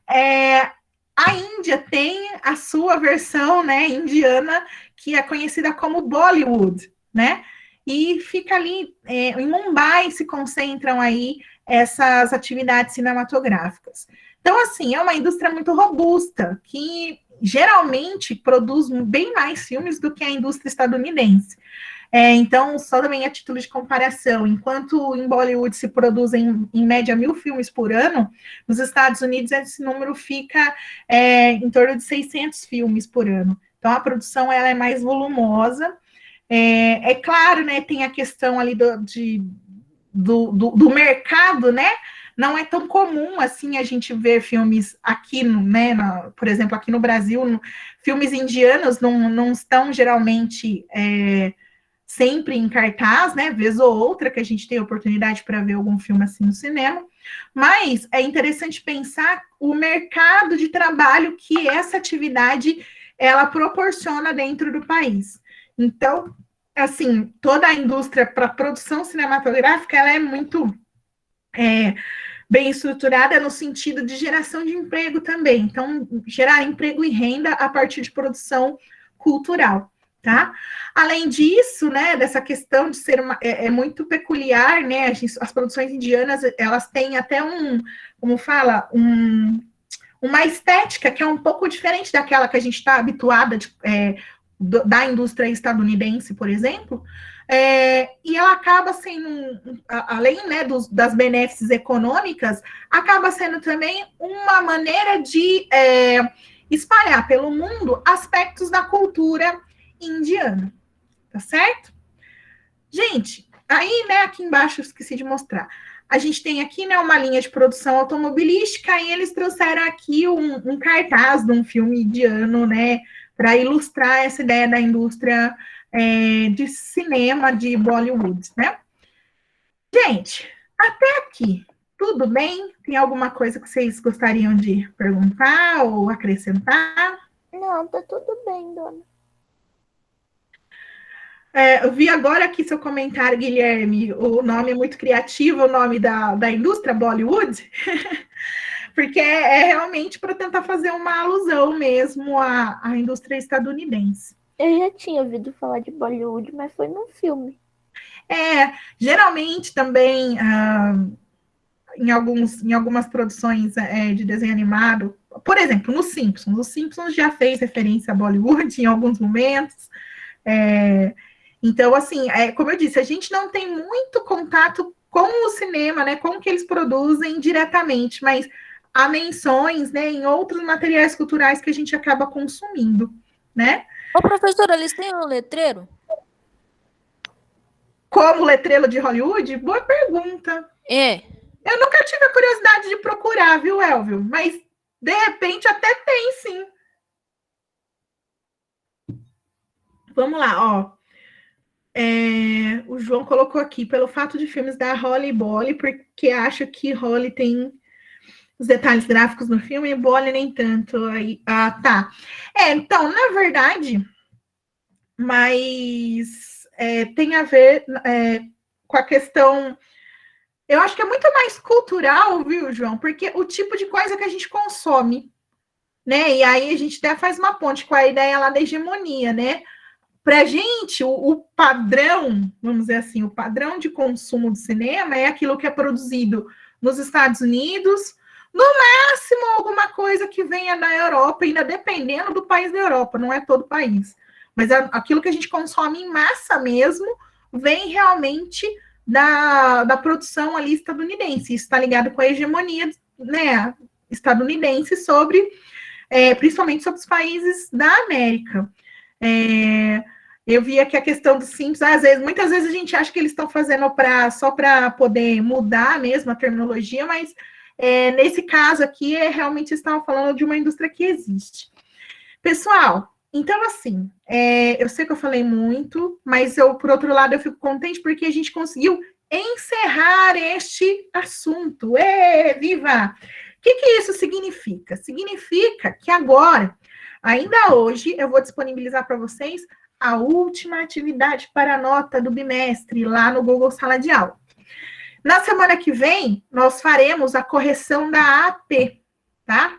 a Índia tem a sua versão, né, indiana, que é conhecida como Bollywood, né? E fica ali, em Mumbai se concentram aí essas atividades cinematográficas. Então, assim, é uma indústria muito robusta, que geralmente produz bem mais filmes do que a indústria estadunidense. Então, só também a título de comparação, enquanto em Bollywood se produzem, em média, 1.000 filmes por ano, nos Estados Unidos esse número fica em torno de 600 filmes por ano. Então, a produção ela é mais volumosa. É claro, né, tem a questão ali do mercado, né? Não é tão comum assim a gente ver filmes aqui, né, por exemplo, aqui no Brasil, filmes indianos não estão geralmente sempre em cartaz, né? Vez ou outra que a gente tem oportunidade para ver algum filme assim no cinema, mas é interessante pensar o mercado de trabalho que essa atividade ela proporciona dentro do país. Então, assim, toda a indústria para produção cinematográfica ela é muito bem estruturada no sentido de geração de emprego também. Então, gerar emprego e renda a partir de produção cultural. Tá? Além disso, né, dessa questão de ser muito peculiar, né, as produções indianas, elas têm até uma estética que é um pouco diferente daquela que a gente está habituada da indústria estadunidense, por exemplo, e ela acaba sendo, além, né, das benesses econômicas, acaba sendo também uma maneira de espalhar pelo mundo aspectos da cultura indiana, tá certo? Gente, aí, né, aqui embaixo eu esqueci de mostrar. A gente tem aqui, né, uma linha de produção automobilística e eles trouxeram aqui um cartaz de um filme indiano, né, para ilustrar essa ideia da indústria de cinema de Bollywood, né? Gente, até aqui, tudo bem? Tem alguma coisa que vocês gostariam de perguntar ou acrescentar? Não, tá tudo bem, dona. Eu vi agora aqui seu comentário, Guilherme. O nome é muito criativo, o nome da indústria Bollywood, porque realmente para tentar fazer uma alusão mesmo à indústria estadunidense. Eu já tinha ouvido falar de Bollywood, mas foi num filme. Geralmente também em algumas produções de desenho animado, por exemplo, nos Simpsons. Os Simpsons já fez referência a Bollywood em alguns momentos. Então, assim, como eu disse, a gente não tem muito contato com o cinema, né, com o que eles produzem diretamente, mas há menções, né, em outros materiais culturais que a gente acaba consumindo, né? Ô, professora, eles têm um letreiro? Como letreiro de Hollywood? Boa pergunta. Eu nunca tive a curiosidade de procurar, viu, Elvio? Mas, de repente, até tem, sim. Vamos lá, ó. O João colocou aqui, pelo fato de filmes da Holly e Bolly, porque acha que Holly tem os detalhes gráficos no filme e Bolly nem tanto. Aí, tá. Então, na verdade, mas tem a ver com a questão... Eu acho que é muito mais cultural, viu, João? Porque o tipo de coisa que a gente consome, né? E aí a gente até faz uma ponte com a ideia lá da hegemonia, né? Para a gente, o padrão, vamos dizer assim, o padrão de consumo do cinema é aquilo que é produzido nos Estados Unidos, No máximo, alguma coisa que venha da Europa, ainda dependendo do país da Europa, não é todo país. Mas aquilo que a gente consome em massa mesmo, vem realmente da produção ali estadunidense. Isso está ligado com a hegemonia, né, estadunidense sobre, principalmente sobre os países da América. Eu vi aqui a questão dos Simpsons, muitas vezes a gente acha que eles estão fazendo só para poder mudar mesmo a terminologia, mas nesse caso aqui, realmente estavam falando de uma indústria que existe. Pessoal, então assim, eu sei que eu falei muito, mas por outro lado, eu fico contente porque a gente conseguiu encerrar este assunto. Viva! O que isso significa? Significa que agora, ainda hoje, eu vou disponibilizar para vocês a última atividade para a nota do bimestre lá no Google Sala de Aula. Na semana que vem, nós faremos a correção da AP, tá?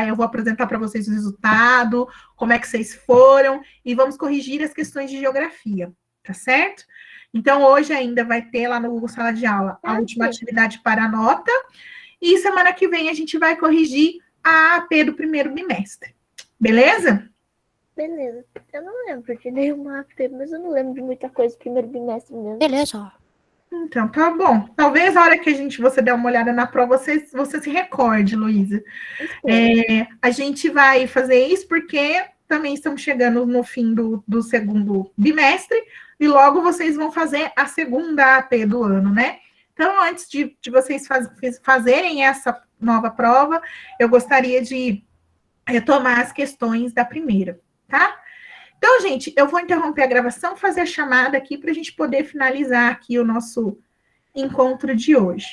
Eu vou apresentar para vocês o resultado, como é que vocês foram, e vamos corrigir as questões de geografia, tá certo? Então, hoje ainda vai ter lá no Google Sala de Aula a última atividade para a nota, e semana que vem a gente vai corrigir a AP do primeiro bimestre. Beleza? Beleza. Eu não lembro de nenhuma AP, mas eu não lembro de muita coisa do primeiro bimestre mesmo. Beleza. Então, tá bom. Talvez a hora que você der uma olhada na prova, você se recorde, Luísa. A gente vai fazer isso porque também estamos chegando no fim do segundo bimestre e logo vocês vão fazer a segunda AP do ano, né? Então, antes de vocês fazerem essa nova prova, eu gostaria de retomar as questões da primeira, tá? Então, gente, eu vou interromper a gravação, fazer a chamada aqui para a gente poder finalizar aqui o nosso encontro de hoje.